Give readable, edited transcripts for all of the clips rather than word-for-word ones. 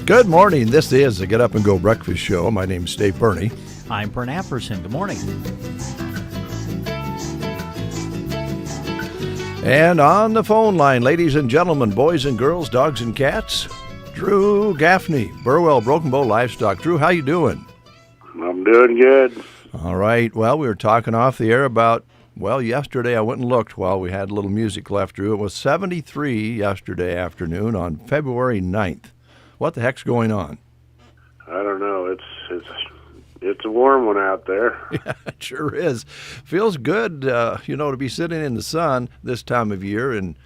Good morning. This is the Get Up and Go Breakfast Show. My name is Dave Burney. I'm Brent Apperson. Good morning. And on the phone line, ladies and gentlemen, boys and girls, dogs and cats, Drew Gaffney, Burwell, Broken Bow Livestock. Drew, how you doing? I'm doing good. All right. Well, we were talking off the air about, yesterday I went and looked while we had a little music left, Drew. It was 73 yesterday afternoon on February 9th. What the heck's going on? I don't know. It's a warm one out there. Yeah, it sure is. Feels good, to be sitting in the sun this time of year and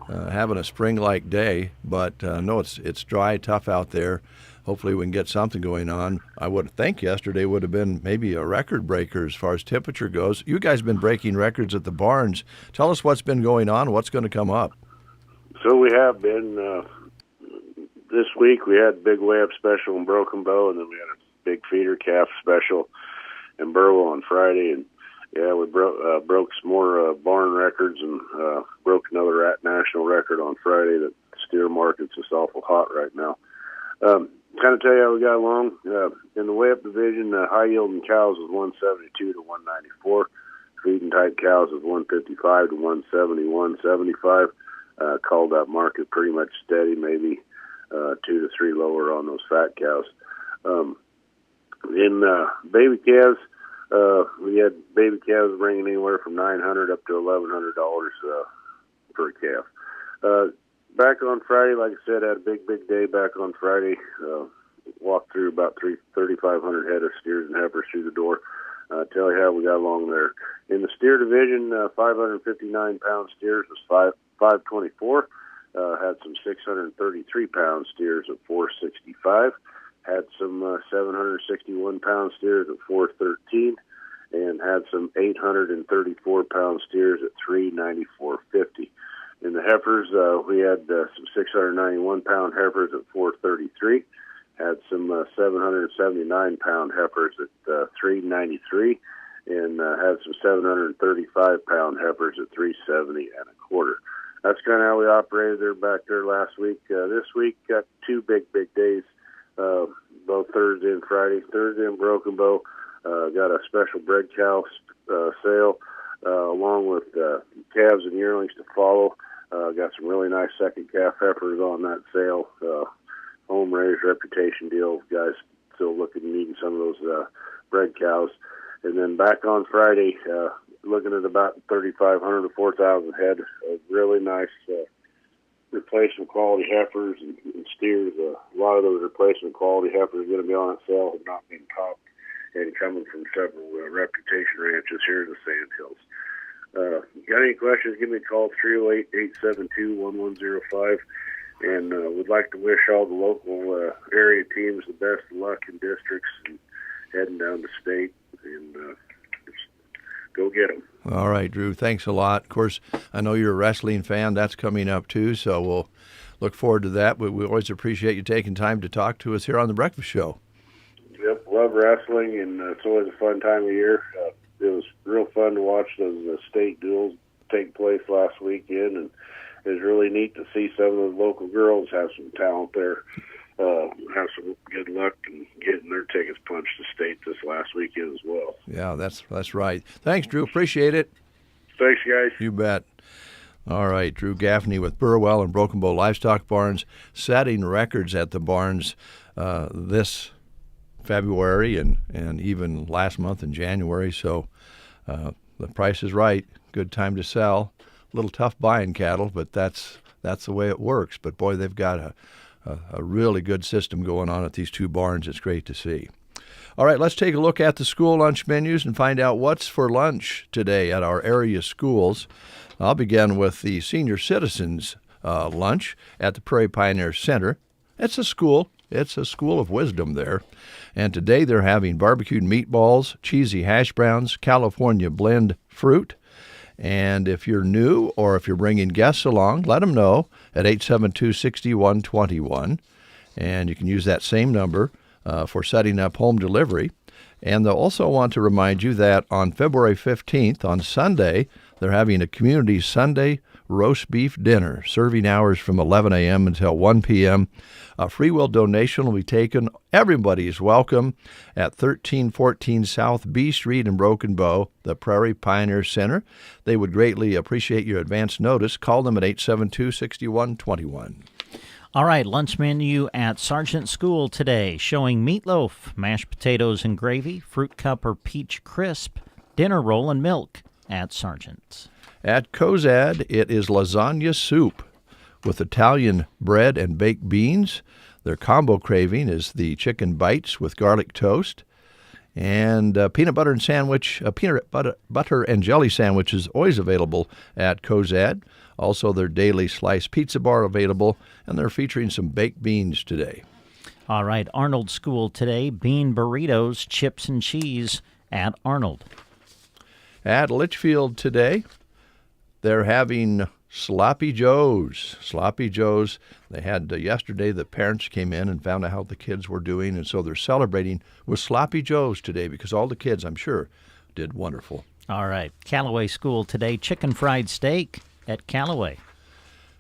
having a spring-like day. But no, it's dry, tough out there. Hopefully we can get something going on. I would think yesterday would have been maybe a record breaker as far as temperature goes. You guys have been breaking records at the barns. Tell us what's been going on, what's going to come up. So we have been, this week we had big weigh-up special in Broken Bow, and then we had a big feeder calf special in Burwell on Friday. And yeah, we broke some more barn records and broke another national record on Friday. The steer market's just awful hot right now. Kind of tell you how we got along. In the weigh-up division, high-yielding cows was 172 to 194. Feeding type cows was 155 to 170, 175. Called that market pretty much steady, maybe 2 to 3 lower on those fat cows. In baby calves, we had baby calves bringing anywhere from $900 up to $1,100 per calf. Back on Friday, like I said, had a big day back on Friday. Walked through about 3,500 head of steers and heifers through the door. Tell you how we got along there. In the steer division, 559-pound steers was 524. Had some 633-pound steers at 465. Had some 761-pound steers at 413. And had some 834-pound steers at 394.50. In the heifers, we had some 691-pound heifers at 433. Had some 779-pound heifers at 393. And had some 735-pound heifers at 370 and a quarter. That's kind of how we operated there back there last week. This week, got two big days, both Thursday and Friday. Thursday in Broken Bow, got a special bred cow sale, along with calves and yearlings to follow. Got some really nice second calf heifers on that sale. Home raised reputation deal. Guys still looking and needing some of those bred cows. And then back on Friday, looking at about 3,500 to 4,000 head of really nice replacement quality heifers and steers. A lot of those replacement quality heifers are going to be on that sale have not been topped and coming from several reputation ranches here in the Sandhills. Got any questions, give me a call, 308-872-1105. And would like to wish all the local area teams the best of luck in districts and heading down to state. And go get them. All right, Drew, thanks a lot. Of course, I know you're a wrestling fan. That's coming up, too, so we'll look forward to that. But we always appreciate you taking time to talk to us here on The Breakfast Show. Yep, love wrestling, and it's always a fun time of year. It was real fun to watch those state duels take place last weekend, and it was really neat to see some of those local girls have some talent there. Have some good luck in getting their tickets punched to state this last weekend as well. Yeah, that's right. Thanks, Drew. Appreciate it. Thanks, guys. You bet. All right, Drew Gaffney with Burwell and Broken Bow Livestock Barns, setting records at the barns this February and even last month in January. So the price is right. Good time to sell. A little tough buying cattle, but that's the way it works. But boy, they've got a really good system going on at these two barns. It's great to see. All right, let's take a look at the school lunch menus and find out what's for lunch today at our area schools. I'll begin with the senior citizens lunch at the Prairie Pioneer Center. It's a school of wisdom there. And today they're having barbecued meatballs, cheesy hash browns, California blend fruit. And if you're new or if you're bringing guests along, let them know at 872-6121. And you can use that same number for setting up home delivery. And they'll also want to remind you that on February 15th, on Sunday, they're having a community Sunday roast beef dinner. Serving hours from 11 a.m. until 1 p.m. A free will donation will be taken. Everybody is welcome at 1314 South B Street in Broken Bow, the Prairie Pioneer Center. They would greatly appreciate your advance notice. Call them at 872-6121. All right, lunch menu at Sargent School today, showing meatloaf, mashed potatoes and gravy, fruit cup or peach crisp, dinner roll and milk at Sargent's. At Cozad, it is lasagna soup with Italian bread and baked beans. Their combo craving is the chicken bites with garlic toast. And peanut butter and jelly sandwich is always available at Cozad. Also, their daily sliced pizza bar available, and they're featuring some baked beans today. All right, Arnold School today, bean burritos, chips and cheese at Arnold. At Litchfield today, they're having Sloppy Joes. Sloppy Joes, they had yesterday, the parents came in and found out how the kids were doing, and so they're celebrating with Sloppy Joes today because all the kids, I'm sure, did wonderful. All right, Callaway School today, chicken fried steak at Callaway.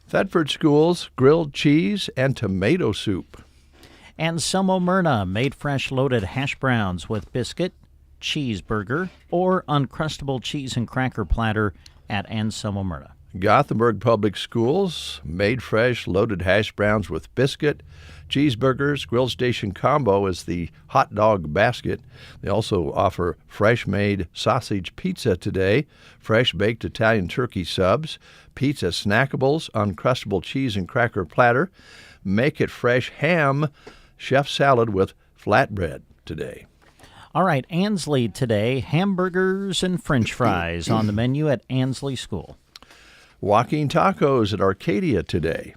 Thetford Schools, grilled cheese and tomato soup. Anselmo Myrna, made fresh loaded hash browns with biscuit, cheeseburger, or Uncrustable cheese and cracker platter at Anselmo Myrna. Gothenburg Public Schools, made fresh loaded hash browns with biscuit, cheeseburgers. Grill Station Combo is the hot dog basket. They also offer fresh made sausage pizza today, fresh baked Italian turkey subs, pizza snackables, Uncrustable cheese and cracker platter, make it fresh ham, chef salad with flatbread today. All right, Ansley today, hamburgers and french fries on the menu at Ansley School. Walking Tacos at Arcadia today.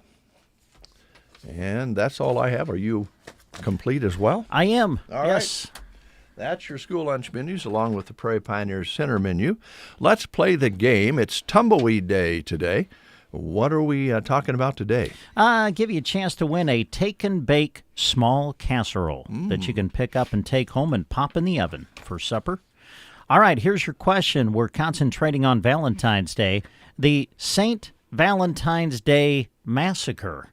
And that's all I have. Are you complete as well? I am, All yes. right. That's your school lunch menus along with the Prairie Pioneers Center menu. Let's play the game. It's Tumbleweed Day today. What are we talking about today? Give you a chance to win a take and bake small casserole that you can pick up and take home and pop in the oven for supper. All right, here's your question. We're concentrating on Valentine's Day. The St. Valentine's Day Massacre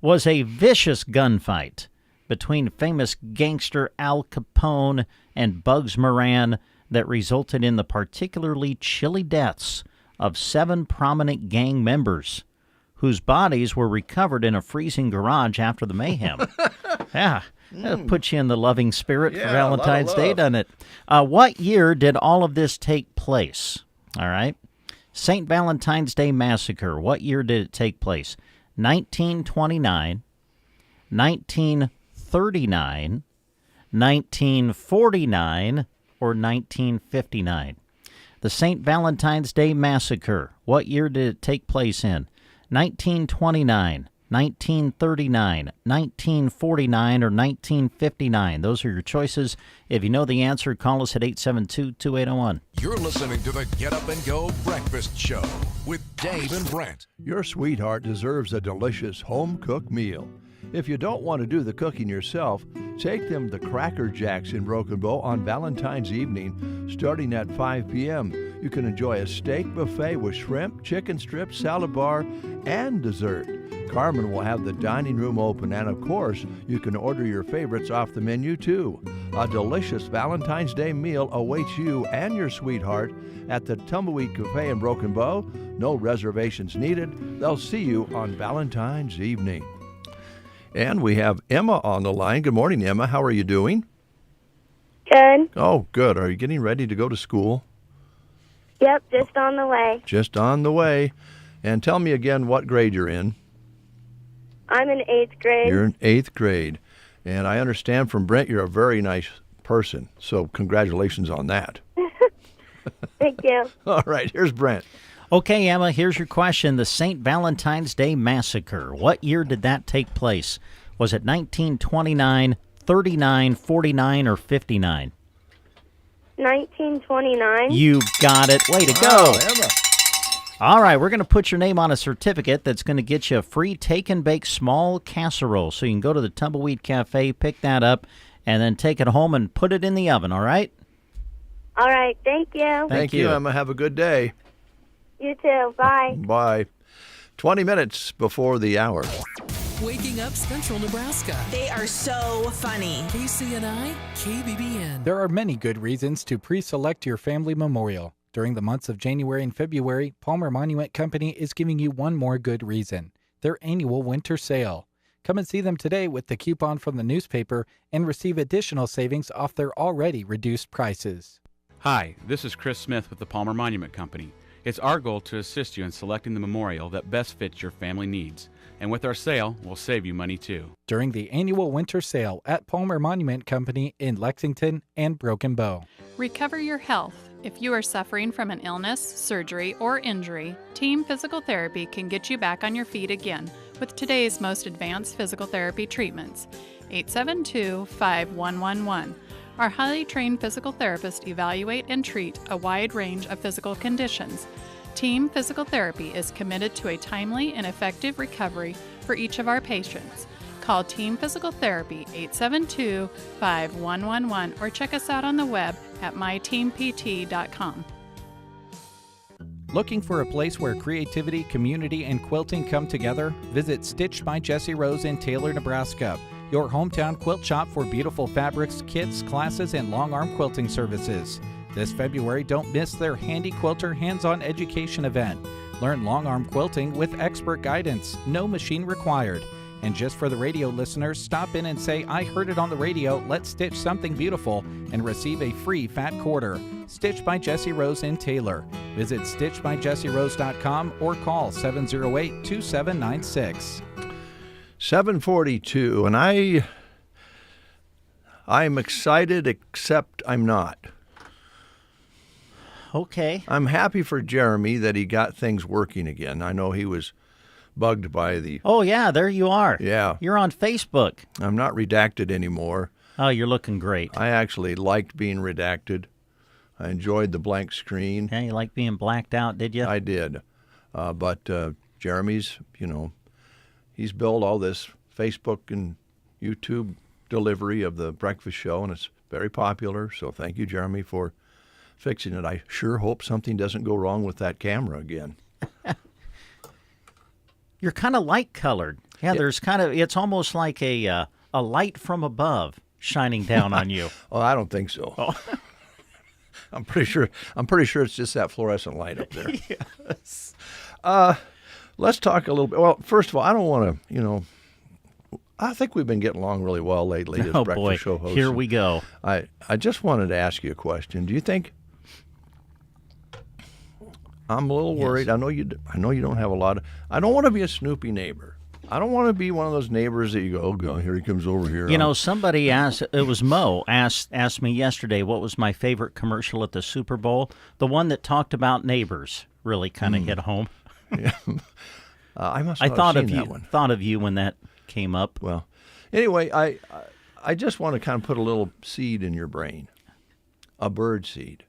was a vicious gunfight between famous gangster Al Capone and Bugs Moran that resulted in the particularly chilly deaths of 7 prominent gang members whose bodies were recovered in a freezing garage after the mayhem. Yeah, that'll put you in the loving spirit for Valentine's Day, doesn't it? What year did all of this take place? All right. St. Valentine's Day Massacre, what year did it take place? 1929, 1939, 1949, or 1959? The St. Valentine's Day Massacre, what year did it take place in? 1929, 1939, 1949, or 1959? Those are your choices. If you know the answer, call us at 872-2801. You're listening to the Get Up and Go Breakfast Show with Dave and Brent. Your sweetheart deserves a delicious home-cooked meal. If you don't want to do the cooking yourself, take them to Cracker Jacks in Broken Bow on Valentine's evening, starting at 5 p.m. You can enjoy a steak buffet with shrimp, chicken strips, salad bar, and dessert. Carmen will have the dining room open, and of course, you can order your favorites off the menu too. A delicious Valentine's Day meal awaits you and your sweetheart at the Tumbleweed Cafe in Broken Bow. No reservations needed. They'll see you on Valentine's evening. And we have Emma on the line. Good morning, Emma. How are you doing? Good. Oh, good. Are you getting ready to go to school? Yep, just on the way. Just on the way. And tell me again what grade you're in. I'm in 8th grade. You're in 8th grade. And I understand from Brent you're a very nice person. So congratulations on that. Thank you. All right, here's Brent. Okay, Emma, here's your question. The St. Valentine's Day Massacre, what year did that take place? Was it 1929, 39, 49, or 59? 1929. You got it. Way to go. Oh, Emma. All right, we're going to put your name on a certificate that's going to get you a free take and bake small casserole. So you can go to the Tumbleweed Cafe, pick that up, and then take it home and put it in the oven, all right? All right, thank you. Thank you, Emma. Have a good day. You too. Bye. Bye. 20 minutes before the hour. Waking up Central Nebraska. They are so funny. KCNI, KBBN. There are many good reasons to pre-select your family memorial. During the months of January and February, Palmer Monument Company is giving you one more good reason: their annual winter sale. Come and see them today with the coupon from the newspaper and receive additional savings off their already reduced prices. Hi, this is Chris Smith with the Palmer Monument Company. It's our goal to assist you in selecting the memorial that best fits your family needs. And with our sale, we'll save you money too. During the annual winter sale at Palmer Monument Company in Lexington and Broken Bow. Recover your health. If you are suffering from an illness, surgery, or injury, Team Physical Therapy can get you back on your feet again with today's most advanced physical therapy treatments. 872-5111. Our highly trained physical therapists evaluate and treat a wide range of physical conditions. Team Physical Therapy is committed to a timely and effective recovery for each of our patients. Call Team Physical Therapy 872-5111 or check us out on the web at myteampt.com. Looking for a place where creativity, community, and quilting come together? Visit Stitched by Jessie Rose in Taylor, Nebraska, your hometown quilt shop for beautiful fabrics, kits, classes, and long-arm quilting services. This February, don't miss their Handy Quilter hands-on education event. Learn long-arm quilting with expert guidance, no machine required. And just for the radio listeners, stop in and say, "I heard it on the radio, let's stitch something beautiful," and receive a free fat quarter. Stitched by Jessie Rose in Taylor. Visit stitchedbyjessierose.com or call 708-2796. 7:42, and I'm excited, except I'm not. Okay. I'm happy for Jeremy that he got things working again. I know he was bugged by the... Oh, yeah, there you are. Yeah. You're on Facebook. I'm not redacted anymore. Oh, you're looking great. I actually liked being redacted. I enjoyed the blank screen. Yeah, you like being blacked out, did you? I did. But Jeremy's, he's built all this Facebook and YouTube delivery of the breakfast show, and it's very popular. So thank you, Jeremy, for fixing it. I sure hope something doesn't go wrong with that camera again. You're kind of light colored. Yeah, there's it's almost like a light from above shining down on you. Oh, I don't think so. Oh. I'm pretty sure it's just that fluorescent light up there. Yes. Let's talk a little bit. Well, first of all, I don't want to, I think we've been getting along really well lately as Oh, breakfast boy. show hosts. Here we go. I just wanted to ask you a question. Do you think... I'm a little worried. I know you don't have a lot of... I don't want to be a snoopy neighbor. I don't want to be one of those neighbors that you go, "Oh, God, here he comes over here." Somebody asked, it was Mo, asked me yesterday what was my favorite commercial at the Super Bowl. The one that talked about neighbors really kind of hit home. Yeah. I must I not thought have of seen you. that one. Thought of you when that came up. Well, anyway, I just want to kind of put a little seed in your brain, a bird seed.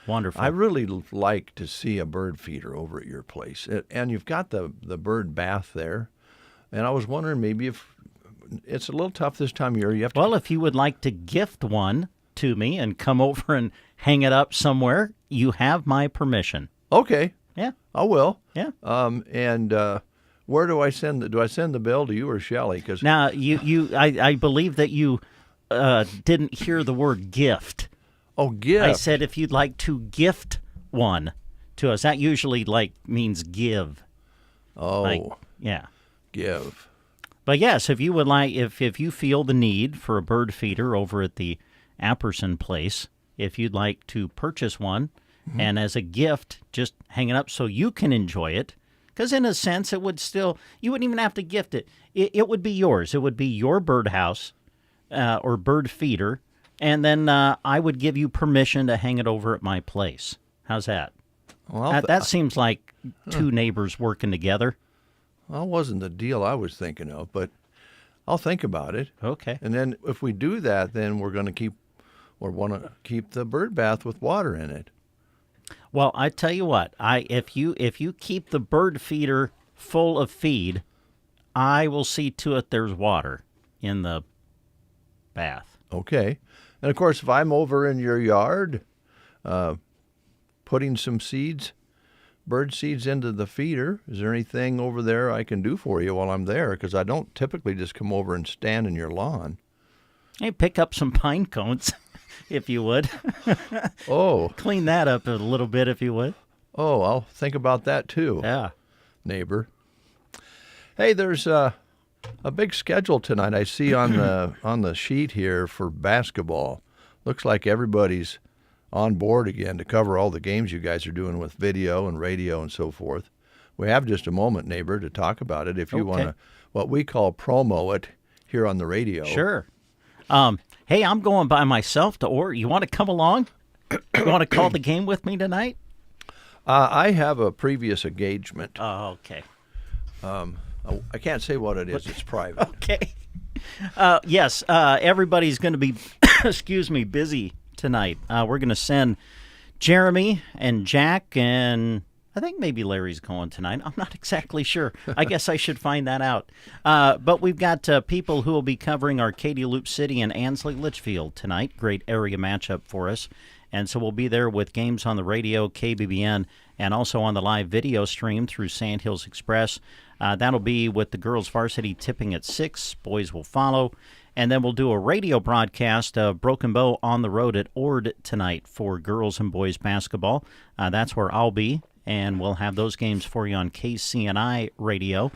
Wonderful. I really like to see a bird feeder over at your place, and you've got the bird bath there. And I was wondering maybe if it's a little tough this time of year. You have to. Well, if you would like to gift one to me and come over and hang it up somewhere, you have my permission. Okay. Yeah. I will. Yeah. And where do I send the bill to you or Shelley? Because now I believe that you didn't hear the word gift. Oh, gift. I said if you'd like to gift one to us. That usually means give. Oh. Yeah. Give. But yes, if you would like, if you feel the need for a bird feeder over at the Apperson place, if you'd like to purchase one, and as a gift, just hang it up so you can enjoy it, because in a sense, it would still, you wouldn't even have to gift it. It would be yours. It would be your birdhouse or bird feeder, and then I would give you permission to hang it over at my place. How's that? Well, that seems like two neighbors working together. That wasn't the deal I was thinking of, but I'll think about it. Okay. And then if we do that, then we're going to want to keep the bird bath with water in it. Well, I tell you what, if you keep the bird feeder full of feed, I will see to it there's water in the bath. Okay. And of course, if I'm over in your yard, putting some seeds, bird seeds into the feeder. Is there anything over there I can do for you while I'm there? Because I don't typically just come over and stand in your lawn. Hey, pick up some pine cones, if you would. Oh. Clean that up a little bit, if you would. Oh, I'll think about that too. Yeah. Neighbor. Hey, there's a big schedule tonight I see on the sheet here for basketball. Looks like everybody's on board again to cover all the games you guys are doing with video and radio and so forth. We have just a moment, neighbor, to talk about it if you want to, what we call promo it here on the radio. Sure. Hey, I'm going by myself to Oregon. You want to come along? You want to call the game with me tonight? I have a previous engagement. Oh, okay. I can't say what it is. It's private. Okay. Yes, everybody's going to be, excuse me, busy tonight. We're going to send Jeremy and Jack, and I think maybe Larry's going tonight. I'm not exactly sure. I guess I should find that out. But we've got people who will be covering Arcadia Loop City and Ansley Litchfield tonight. Great area matchup for us. And so we'll be there with games on the radio, KBBN, and also on the live video stream through Sandhills Express. That'll be with the girls' varsity tipping at 6. Boys will follow. And then we'll do a radio broadcast of Broken Bow on the road at Ord tonight for girls and boys basketball. That's where I'll be, and we'll have those games for you on KCNI radio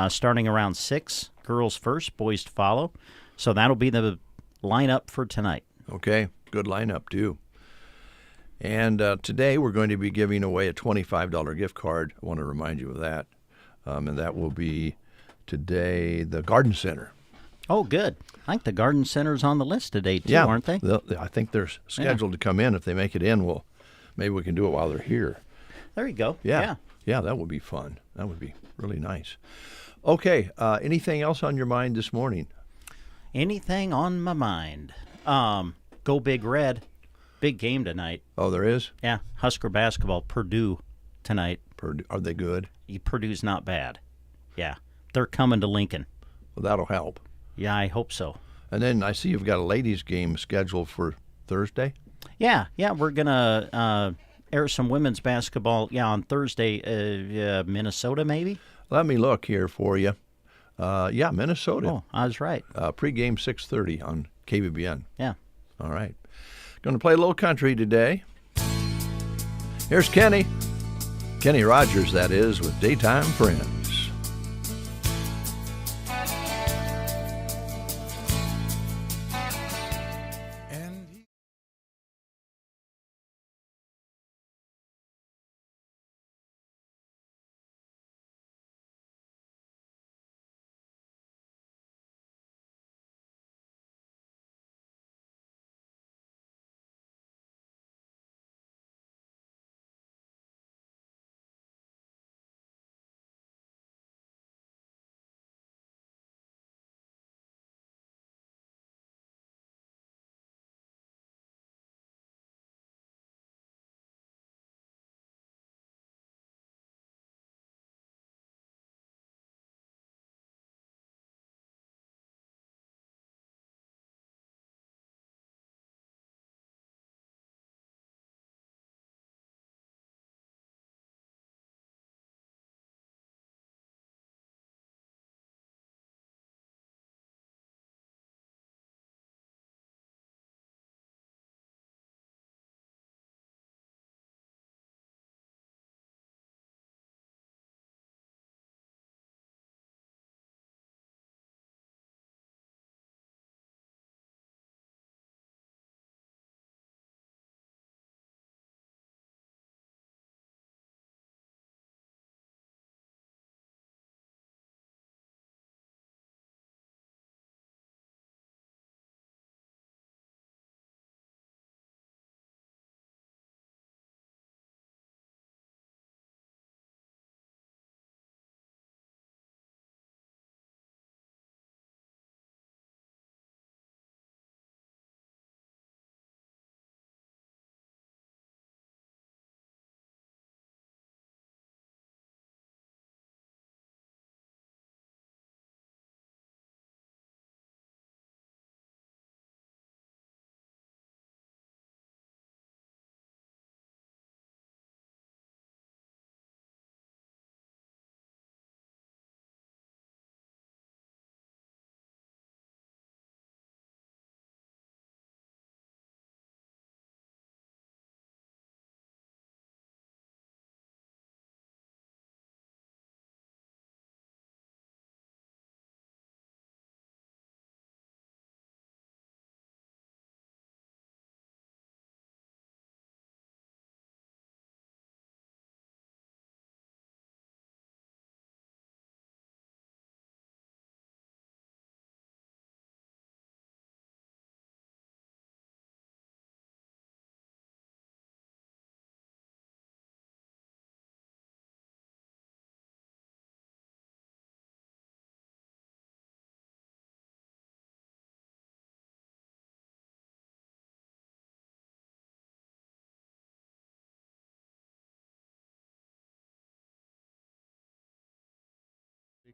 starting around 6. Girls first, boys to follow. So that'll be the lineup for tonight. Okay, good lineup, too. And today we're going to be giving away a $25 gift card. I want to remind you of that. And that will be today the Garden Center. Oh, good. I think the Garden Center's on the list today, too, aren't they? I think they're scheduled to come in. If they make it in, maybe we can do it while they're here. There you go. Yeah, that would be fun. That would be really nice. Okay, anything else on your mind this morning? Anything on my mind? Go Big Red. Big game tonight. Oh, there is? Yeah, Husker basketball, Purdue tonight. Purdue, are they good? Purdue's not bad. Yeah, they're coming to Lincoln. Well, that'll help. Yeah, I hope so. And then I see you've got a ladies' game scheduled for Thursday? Yeah, we're going to air some women's basketball, on Thursday, Minnesota maybe? Let me look here for you. Minnesota. Oh, I was right. Pre-game 6:30 on KBBN. Yeah. All right. Going to play a little country today. Here's Kenny Rogers, that is, with Daytime Friends.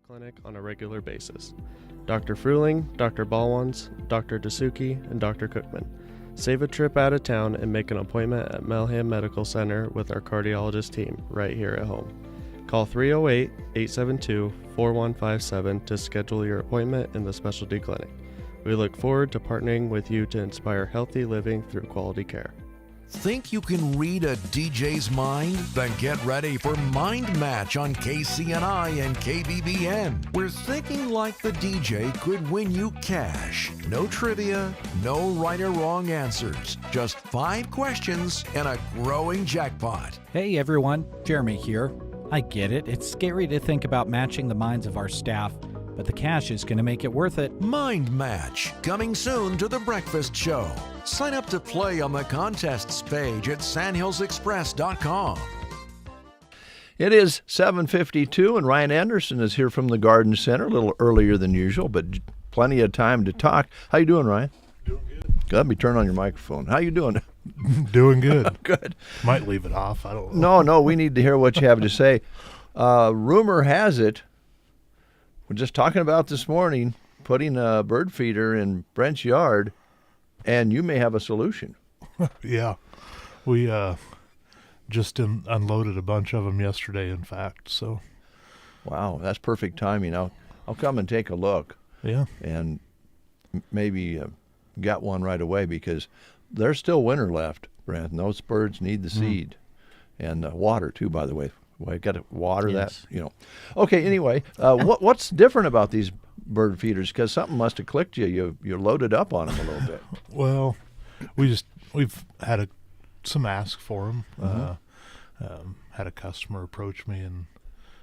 clinic on a regular basis. Dr. Fruling, Dr. Balwans, Dr. Dasuki, and Dr. Cookman. Save a trip out of town and make an appointment at Melham Medical Center with our cardiologist team right here at home. Call 308-872-4157 to schedule your appointment in the specialty clinic. We look forward to partnering with you to inspire healthy living through quality care. Think you can read a DJ's mind? Then get ready for Mind Match on KCNI and KBBN, where thinking like the DJ could win you cash. No trivia, no right or wrong answers. Just 5 questions and a growing jackpot. Hey everyone, Jeremy here. I get it, it's scary to think about matching the minds of our staff, but the cash is going to make it worth it. Mind Match, coming soon to The Breakfast Show. Sign up to play on the contests page at sandhillsexpress.com. It is 7:52, and Ryan Anderson is here from the Garden Center, a little earlier than usual, but plenty of time to talk. How you doing, Ryan? Doing good. Let me turn on your microphone. How you doing? Doing good. Good. Might leave it off. I don't know. No, we need to hear what you have to say. Rumor has it, we're just talking about this morning, putting a bird feeder in Brent's yard, and you may have a solution. Yeah. We just unloaded a bunch of them yesterday, in fact. So. Wow, that's perfect timing. I'll come and take a look. Yeah. And maybe get one right away, because there's still winter left, Brent, and those birds need the seed. And water, too, by the way. I've got to water that, Okay, anyway, what's different about these bird feeders? Because something must have clicked you. You loaded up on them a little bit. Well, we've had some ask for them. Had a customer approach me and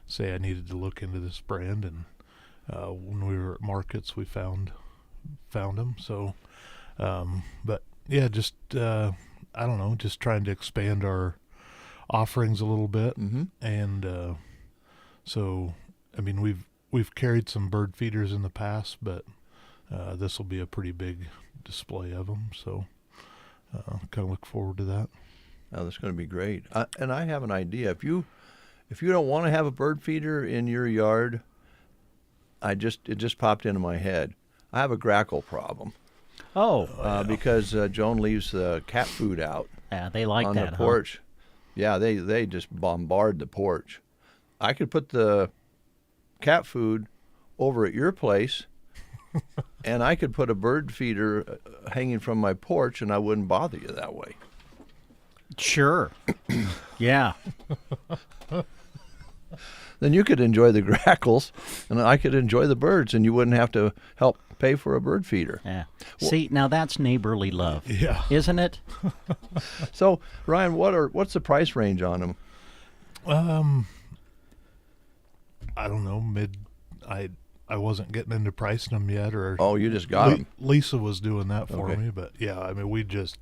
say I needed to look into this brand, and when we were at markets, we found them. So, but yeah, just I don't know, just trying to expand our offerings a little bit. And so I mean, we've carried some bird feeders in the past, but this will be a pretty big display of them, so kind of look forward to that. Oh, that's going to be great. And I have an idea. If you don't want to have a bird feeder in your yard, it just popped into my head. I have a grackle problem. Because Joan leaves the cat food out. Yeah, they like on that, the porch. Yeah, they just bombard the porch. I could put the cat food over at your place, and I could put a bird feeder hanging from my porch, and I wouldn't bother you that way. Sure. Yeah. Then you could enjoy the grackles, and I could enjoy the birds, and you wouldn't have to help pay for a bird feeder. Yeah. See, now that's neighborly love. Yeah. Isn't it? So, Ryan, what's the price range on them? I don't know, I wasn't getting into pricing them yet, or you just got them. Lisa was doing that for me, but yeah, I mean, we just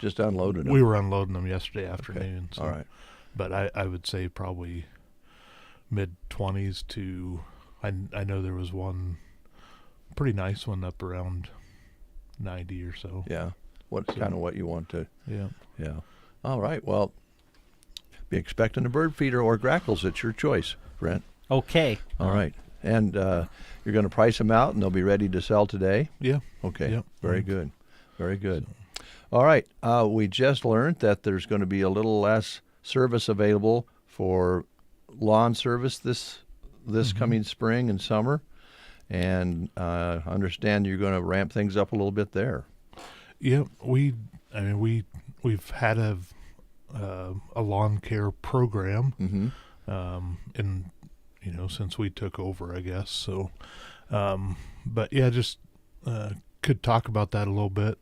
unloaded them. We were unloading them yesterday afternoon. Okay. So, all right. But I would say probably mid-20s to I know there was one pretty nice one up around 90 or so. Yeah. Kind of what you want to. Yeah. Yeah. All right. Well, be expecting a bird feeder or grackles. It's your choice, Brent. Okay. All right. And you're going to price them out, and they'll be ready to sell today? Yeah. Okay. Yep. Very good. Very good. All right. We just learned that there's going to be a little less service available for lawn service this coming spring and summer, and understand you're going to ramp things up a little bit there. Yeah, we've had a lawn care program, and since we took over, I guess. So, but yeah, just could talk about that a little bit.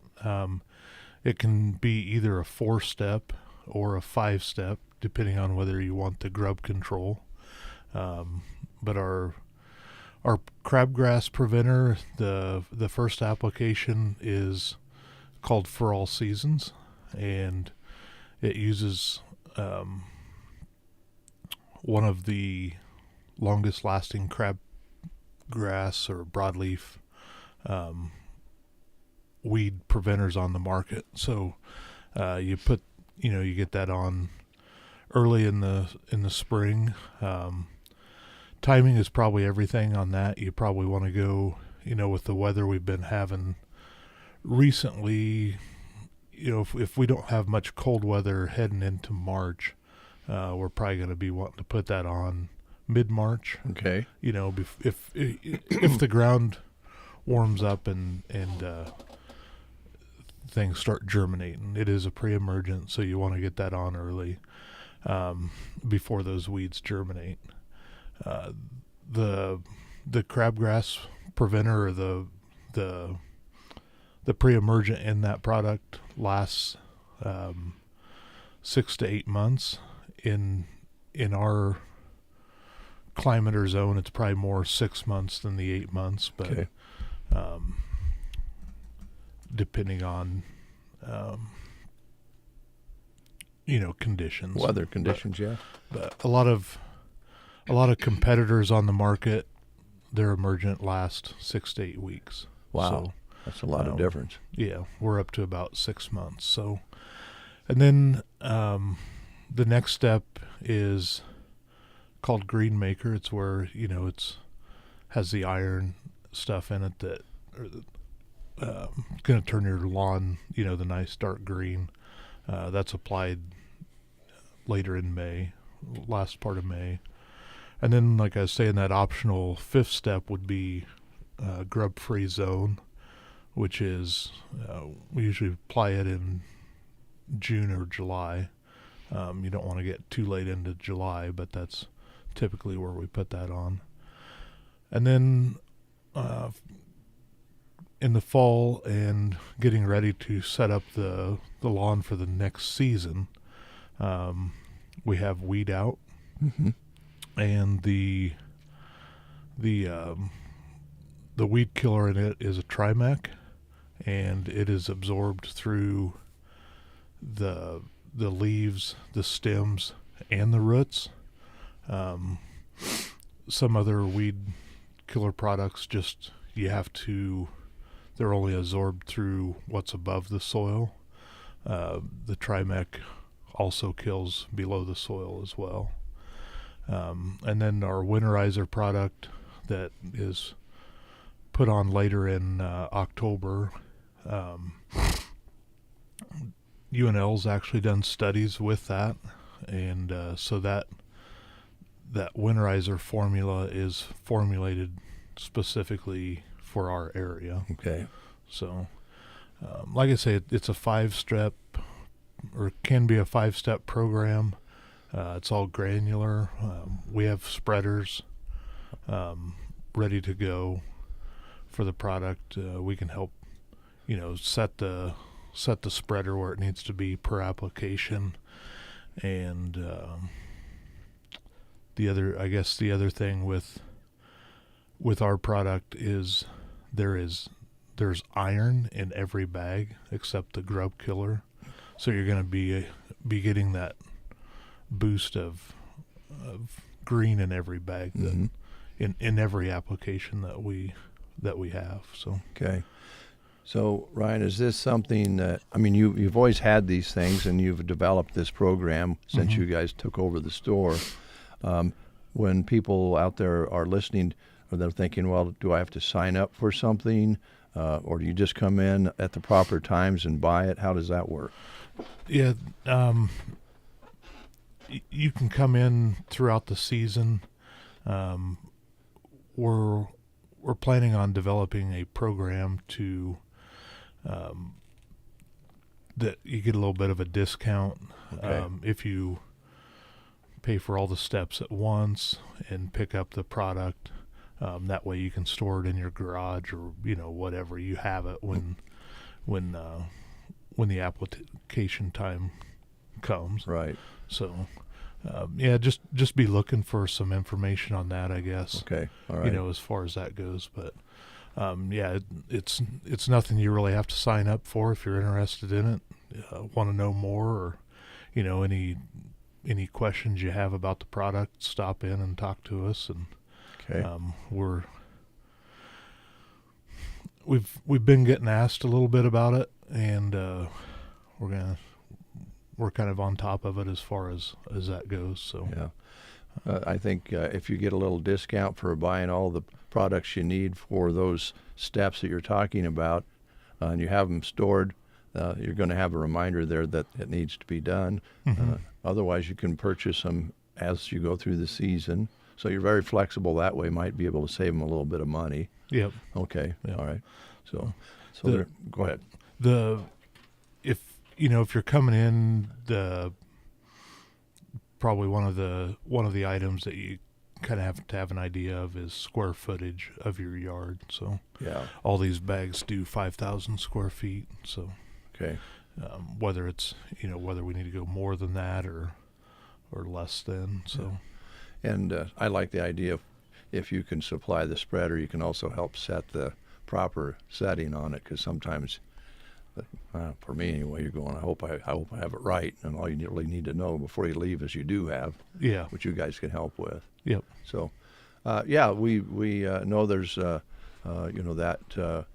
It can be either a 4-step or a 5-step, depending on whether you want the grub control. But our crabgrass preventer, the first application is called For All Seasons, and it uses one of the longest lasting crabgrass or broadleaf weed preventers on the market. So you get that on early in the spring, timing is probably everything on that. You probably want to go, with the weather we've been having recently, if we don't have much cold weather heading into March, we're probably going to be wanting to put that on mid-March. Okay. If the ground warms up and things start germinating, it is a pre-emergent, so you want to get that on early, before those weeds germinate. The crabgrass preventer, or the pre-emergent in that product lasts 6 to 8 months. In our climate or zone, it's probably more 6 months than the 8 months, but okay. Depending on conditions, Weather conditions, yeah. But a lot of competitors on the market, their emergent last 6 to 8 weeks. Wow, so, that's a lot of difference. Yeah, we're up to about 6 months. So, and then the next step is called Green Maker. It's where it's has the iron stuff in it that going to turn your lawn, the nice dark green. That's applied later in May, last part of May. And then, like I was saying, that optional 5th step would be grub-free zone, which is we usually apply it in June or July. You don't want to get too late into July, but that's typically where we put that on. And then in the fall and getting ready to set up the lawn for the next season, we have Weed Out. Mm-hmm. And the weed killer in it is a Trimec, and it is absorbed through the leaves, the stems, and the roots. Some other weed killer products they're only absorbed through what's above the soil. The Trimec also kills below the soil as well. And then our winterizer product that is put on later in October. UNL's actually done studies with that, and so that winterizer formula is formulated specifically for our area. Okay. So, like I say, it's a 5-step, or can be a 5-step program. It's all granular. We have spreaders ready to go for the product. We can help, set the spreader where it needs to be per application. And the other thing with our product is there's iron in every bag except the grub killer. So you're going to be getting that boost of green in every bag, that in every application that we have. So okay. So Ryan, is this something that you've always had these things, and you've developed this program since you guys took over the store? When people out there are listening, or they're thinking, well, do I have to sign up for something, or do you just come in at the proper times and buy it? How does that work? Yeah, you can come in throughout the season. We're planning on developing a program to that you get a little bit of a discount if you pay for all the steps at once and pick up the product. That way you can store it in your garage, or whatever, you have it when the application time comes. Right. So just be looking for some information on that, I guess. Okay. All right. As far as that goes, but it's nothing you really have to sign up for. If you're interested in it, want to know more, or any questions you have about the product, stop in and talk to us. And okay. We've been getting asked a little bit about it, and we're kind of on top of it as far as that goes. So yeah. I think if you get a little discount for buying all the products you need for those steps that you're talking about, and you have them stored, you're going to have a reminder there that it needs to be done. Otherwise, you can purchase them as you go through the season. So you're very flexible that way. Might be able to save them a little bit of money. Yep. Okay. Yep. All right. So go ahead. If you're coming in, probably one of the items that you kind of have to have an idea of is square footage of your yard. So yeah, all these bags do 5,000 square feet. So okay, whether it's whether we need to go more than that or less than. So, and I like the idea of if you can supply the spreader, you can also help set the proper setting on it, because sometimes. For me anyway, you're going, I hope I have it right, and all you really need to know before you leave is you do have, which you guys can help with. Yep. So, we know there's that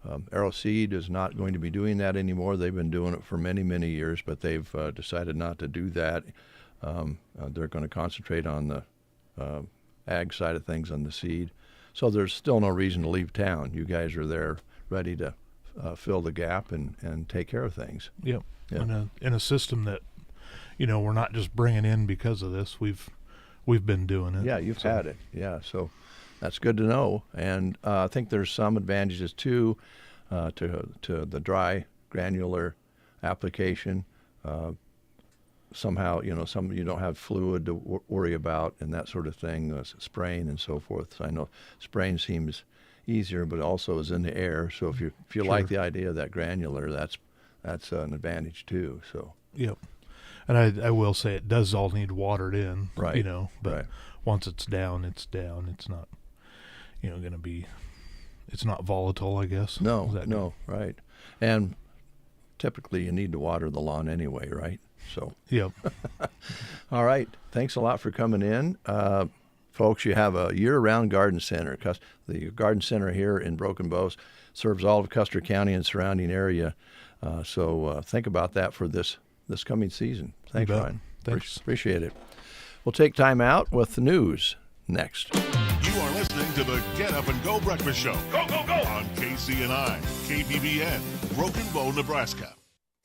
Aeroseed is not going to be doing that anymore. They've been doing it for many years, but they've decided not to do that. They're going to concentrate on the ag side of things, on the seed. So there's still no reason to leave town. You guys are there, ready to fill the gap and take care of things. Yep. Yeah. In a system that, we're not just bringing in because of this. We've been doing it. Yeah, you've had it. Yeah, so that's good to know. And I think there's some advantages too to the dry granular application. Somehow, you don't have fluid to worry about and that sort of thing, spraying and so forth. So I know spraying seems easier, but also is in the air. So if you Sure. like the idea of that granular, that's an advantage too. So yep. And I will say it does all need watered in, right. But right. once it's down, it's down. It's not, going to be. It's not volatile, I guess. No, right. And typically you need to water the lawn anyway, right? So. Yep. All right. Thanks a lot for coming in. Folks, you have a year-round garden center. The garden center here in Broken Bow serves all of Custer County and surrounding area. So think about that for this coming season. Thanks, Ryan. Thanks. Appreciate it. We'll take time out with the news next. You are listening to the Get Up and Go Breakfast Show. Go, go, go! On KCNI, KBBN, Broken Bow, Nebraska.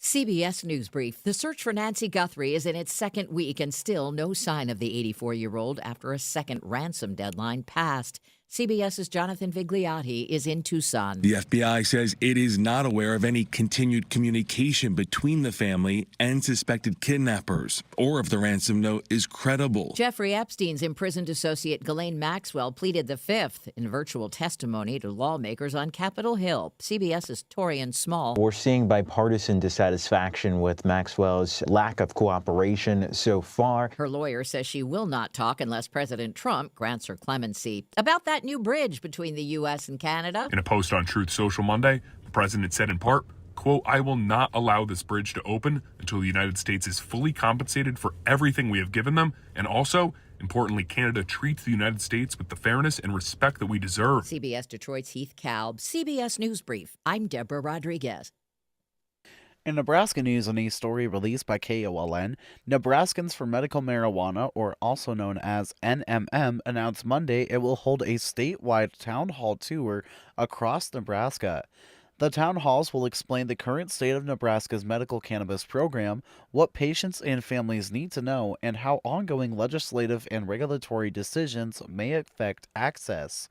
CBS News Brief. The search for Nancy Guthrie is in its second week and still no sign of the 84-year-old after a second ransom deadline passed. CBS's Jonathan Vigliotti is in Tucson. The FBI says it is not aware of any continued communication between the family and suspected kidnappers, or if the ransom note is credible. Jeffrey Epstein's imprisoned associate Ghislaine Maxwell pleaded the fifth in virtual testimony to lawmakers on Capitol Hill. CBS's Torian Small. We're seeing bipartisan dissatisfaction with Maxwell's lack of cooperation so far. Her lawyer says she will not talk unless President Trump grants her clemency. About that new bridge between the U.S. and Canada. In a post on Truth Social Monday, the president said in part, quote, "I will not allow this bridge to open until the United States is fully compensated for everything we have given them, and also, importantly, Canada treats the United States with the fairness and respect that we deserve." CBS Detroit's Heath Kalb, CBS News Brief. I'm Deborah Rodriguez. In Nebraska news, in a story released by KOLN, Nebraskans for Medical Marijuana, or also known as NMM, announced Monday it will hold a statewide town hall tour across Nebraska. The town halls will explain the current state of Nebraska's medical cannabis program, what patients and families need to know, and how ongoing legislative and regulatory decisions may affect access.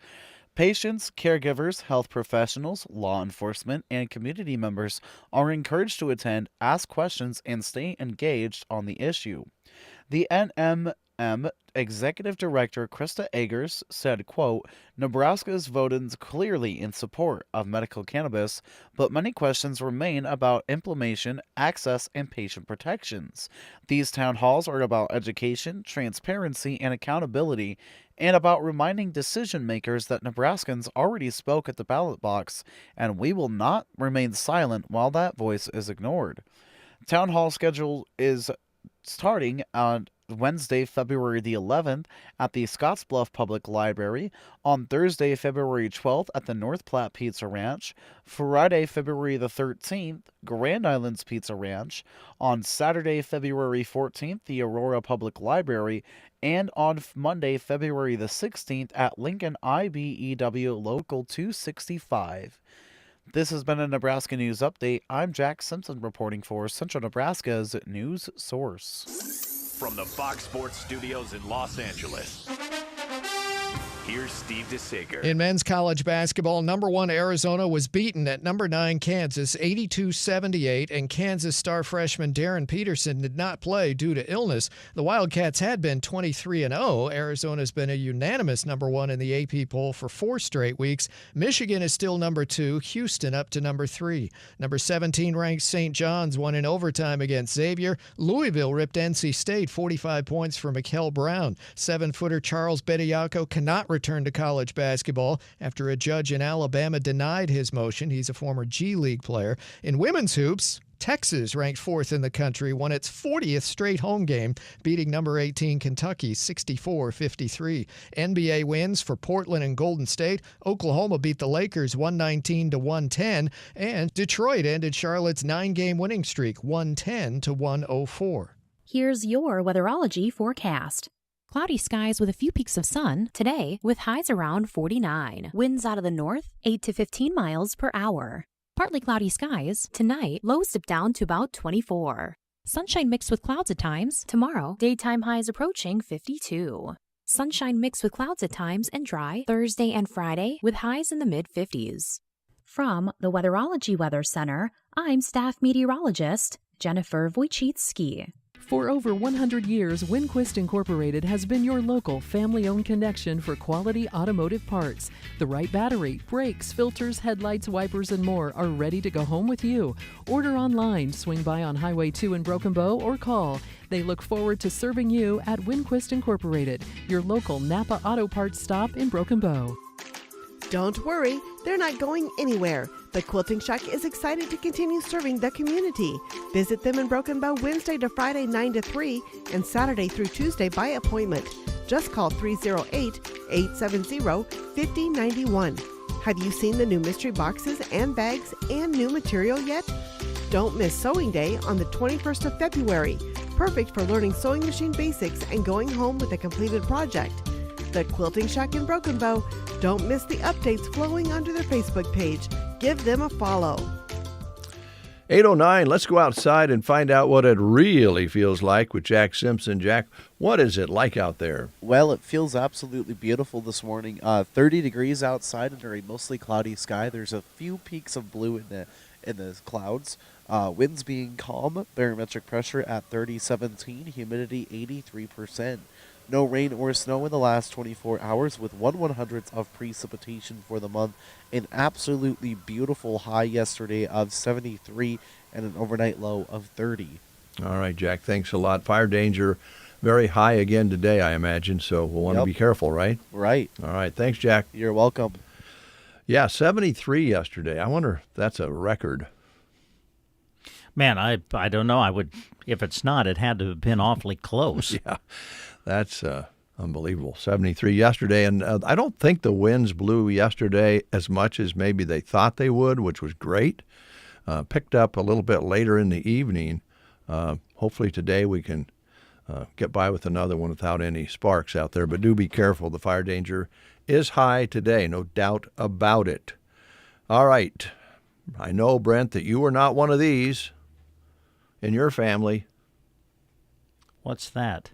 Patients, caregivers, health professionals, law enforcement, and community members are encouraged to attend, ask questions, and stay engaged on the issue. The NMM Executive Director Krista Eggers said, quote, "Nebraska has voted clearly in support of medical cannabis, but many questions remain about implementation, access, and patient protections. These town halls are about education, transparency, and accountability, and about reminding decision makers that Nebraskans already spoke at the ballot box, and we will not remain silent while that voice is ignored." Town hall schedule is starting on Wednesday, February the 11th at the Scottsbluff Public Library, on Thursday, February 12th at the North Platte Pizza Ranch, Friday, February the 13th, Grand Islands Pizza Ranch, on Saturday, February 14th, the Aurora Public Library, and on Monday, February the 16th at Lincoln IBEW Local 265. This has been a Nebraska News Update. I'm Jack Simpson reporting for Central Nebraska's news source. From the Fox Sports Studios in Los Angeles, here's Steve DeSager. In men's college basketball, number 1 Arizona was beaten at number 9 Kansas 82-78, and Kansas star freshman Darren Peterson did not play due to illness. The Wildcats had been 23-0. Arizona's been a unanimous number 1 in the AP poll for 4 straight weeks. Michigan is still number 2, Houston up to number 3. Number 17 ranked St. John's won in overtime against Xavier. Louisville ripped NC State 45 points for Mikel Brown. 7-footer Charles Bediako cannot return to college basketball after a judge in Alabama denied his motion. He's a former G League player. In women's hoops, Texas, ranked 4th in the country, won its 40th straight home game, beating number 18 Kentucky 64-53. NBA wins for Portland and Golden State. Oklahoma beat the Lakers 119-110, and Detroit ended Charlotte's 9-game winning streak 110-104. Here's your weatherology forecast. Cloudy skies with a few peaks of sun today, with highs around 49. Winds out of the north, 8 to 15 miles per hour. Partly cloudy skies tonight, lows dip down to about 24. Sunshine mixed with clouds at times. Tomorrow, daytime highs approaching 52. Sunshine mixed with clouds at times and dry Thursday and Friday, with highs in the mid-50s. From the Weatherology Weather Center, I'm staff meteorologist Jennifer Wojcicki. For over 100 years, Winquist Incorporated has been your local family-owned connection for quality automotive parts. The right battery, brakes, filters, headlights, wipers, and more are ready to go home with you. Order online, swing by on Highway 2 in Broken Bow, or call. They look forward to serving you at Winquist Incorporated, your local Napa Auto Parts stop in Broken Bow. Don't worry, they're not going anywhere. The Quilting Shack is excited to continue serving the community. Visit them in Broken Bow Wednesday to Friday 9 to 3 and Saturday through Tuesday by appointment. Just call 308-870-5091. Have you seen the new mystery boxes and bags and new material yet? Don't miss Sewing Day on the 21st of February. Perfect for learning sewing machine basics and going home with a completed project. The Quilting Shack in Broken Bow. Don't miss the updates flowing onto their Facebook page. Give them a follow. 8:09, let's go outside and find out what it really feels like with Jack Simpson. Jack, what is it like out there? Well, it feels absolutely beautiful this morning. 30 degrees outside under a mostly cloudy sky. There's a few peaks of blue in the clouds. Winds being calm, barometric pressure at 3017, humidity 83%. No rain or snow in the last 24 hours with 1/100th of precipitation for the month. An absolutely beautiful high yesterday of 73 and an overnight low of 30. All right, Jack, thanks a lot. Fire danger very high again today, I imagine, so we'll want to be careful, right? Right. All right, thanks, Jack. You're welcome. Yeah, 73 yesterday. I wonder if that's a record. Man, I don't know. I would, if it's not, it had to have been awfully close. Yeah, that's unbelievable. 73 yesterday, and I don't think the winds blew yesterday as much as maybe they thought they would, which was great. Picked up a little bit later in the evening. Hopefully today we can get by with another one without any sparks out there, but do be careful. The fire danger is high today, no doubt about it. All right. I know, Brent, that you are not one of these in your family. What's that?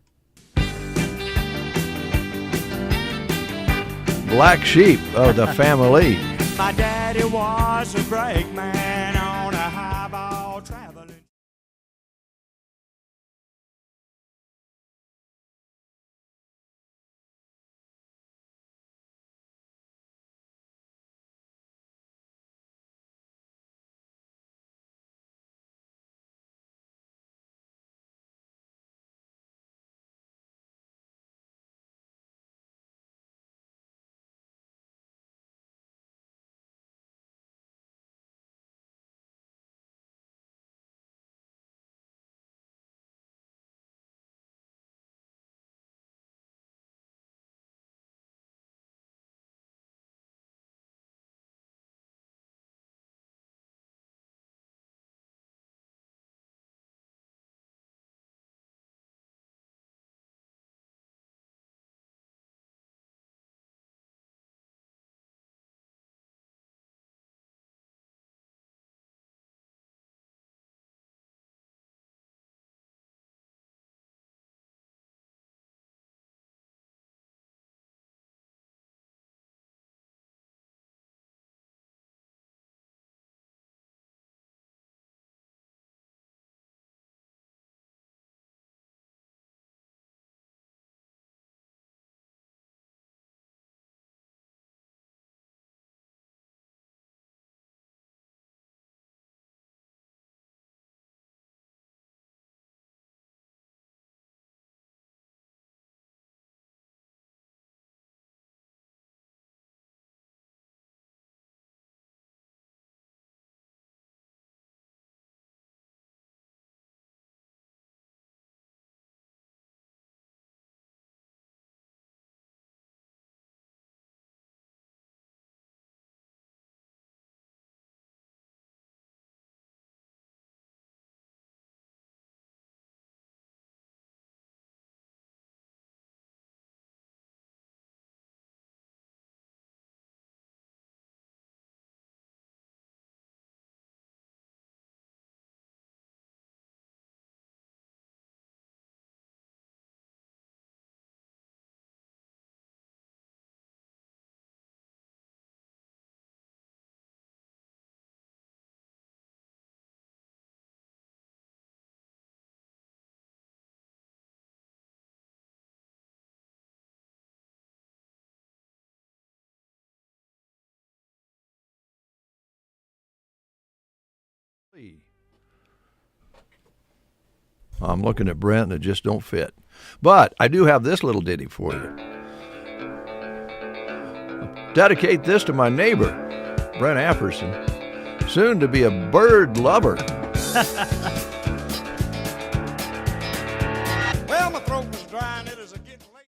Black sheep of the family. My daddy was a brakeman on a highball traveling. I'm looking at Brent and it just don't fit. But I do have this little ditty for you. Dedicate this to my neighbor, Brent Apperson, soon to be a bird lover. Well, my throat was dry and it is a getting late.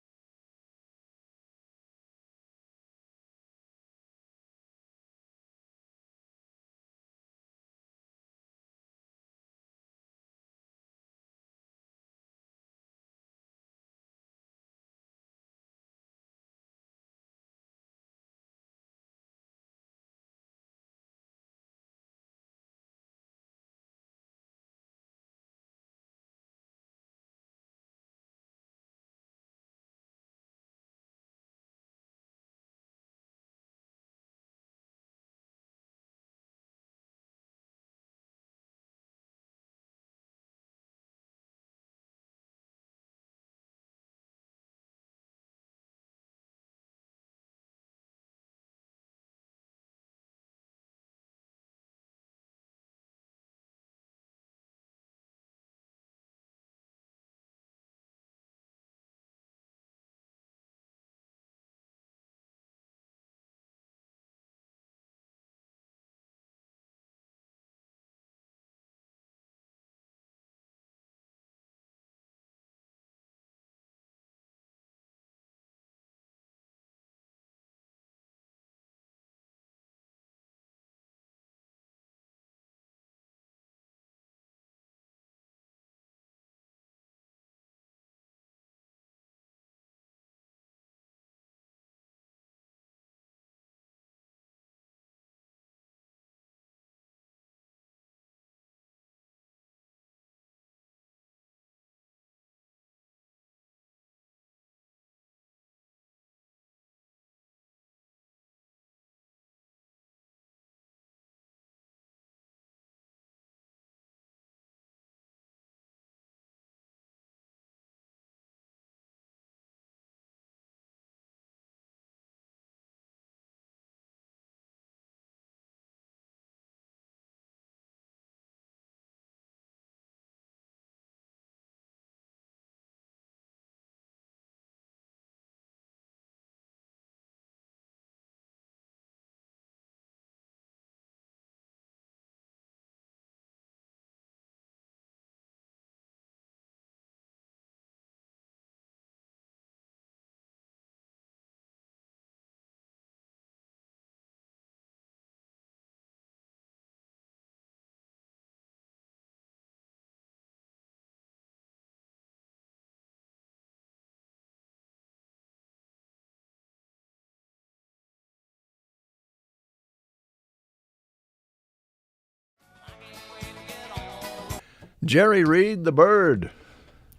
Jerry Reed the Bird.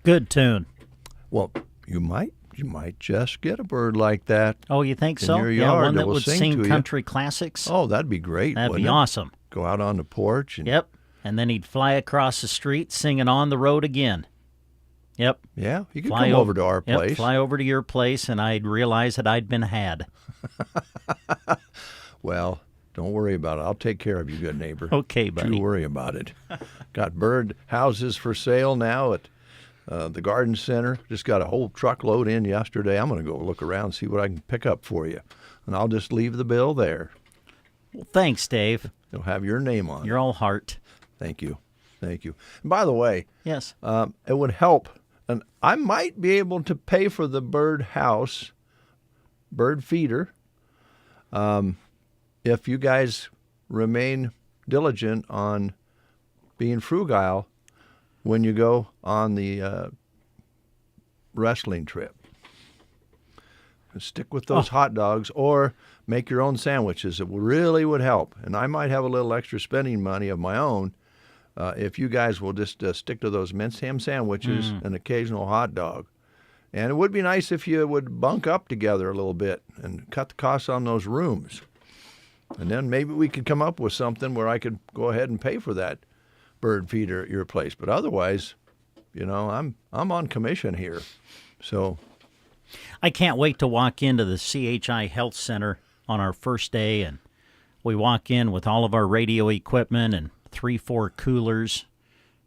Good tune. Well, you might just get a bird like that. Oh, you think in so? your Yeah, yard one that will would sing sing to you. country classics. Oh, that'd be great. That'd be wouldn't it? awesome. Go out on the porch. And, Yep. And then he'd fly across the street singing On the Road Again. Yep. Yeah, you could Fly come over to our Yep, place. fly over to your place, and I'd realize that I'd been had. Well, don't worry about it. I'll take care of you, good neighbor. Okay, buddy. Don't worry about it. Got bird houses for sale now at the garden center. Just got a whole truckload in yesterday. I'm going to go look around, see what I can pick up for you. And I'll just leave the bill there. Well, thanks, Dave. You'll have your name on it. You're all heart. Thank you. Thank you. And by the way, yes, it would help. And I might be able to pay for the bird house, bird feeder, if you guys remain diligent on being frugal when you go on the wrestling trip. Stick with those hot dogs or make your own sandwiches. It really would help. And I might have a little extra spending money of my own if you guys will just stick to those minced ham sandwiches and occasional hot dog. And it would be nice if you would bunk up together a little bit and cut the costs on those rooms. And then maybe we could come up with something where I could go ahead and pay for that bird feeder at your place. But otherwise, you know, I'm on commission here. So I can't wait to walk into the CHI Health Center on our first day, and we walk in with all of our radio equipment, and 3-4 coolers.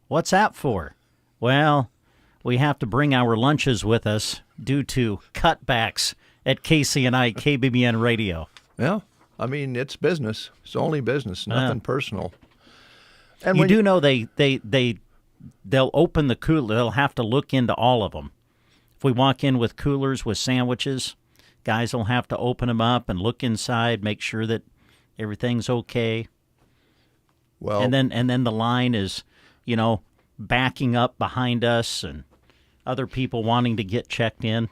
What's that for? Well, we have to bring our lunches with us due to cutbacks at KCNI KBBN Radio. Well, I mean, it's business. It's only business, nothing personal. And you do know they'll open the cooler. They'll have to look into all of them. If we walk in with coolers with sandwiches, guys will have to open them up and look inside, make sure that everything's okay. Well, and then the line is, backing up behind us and other people wanting to get checked in.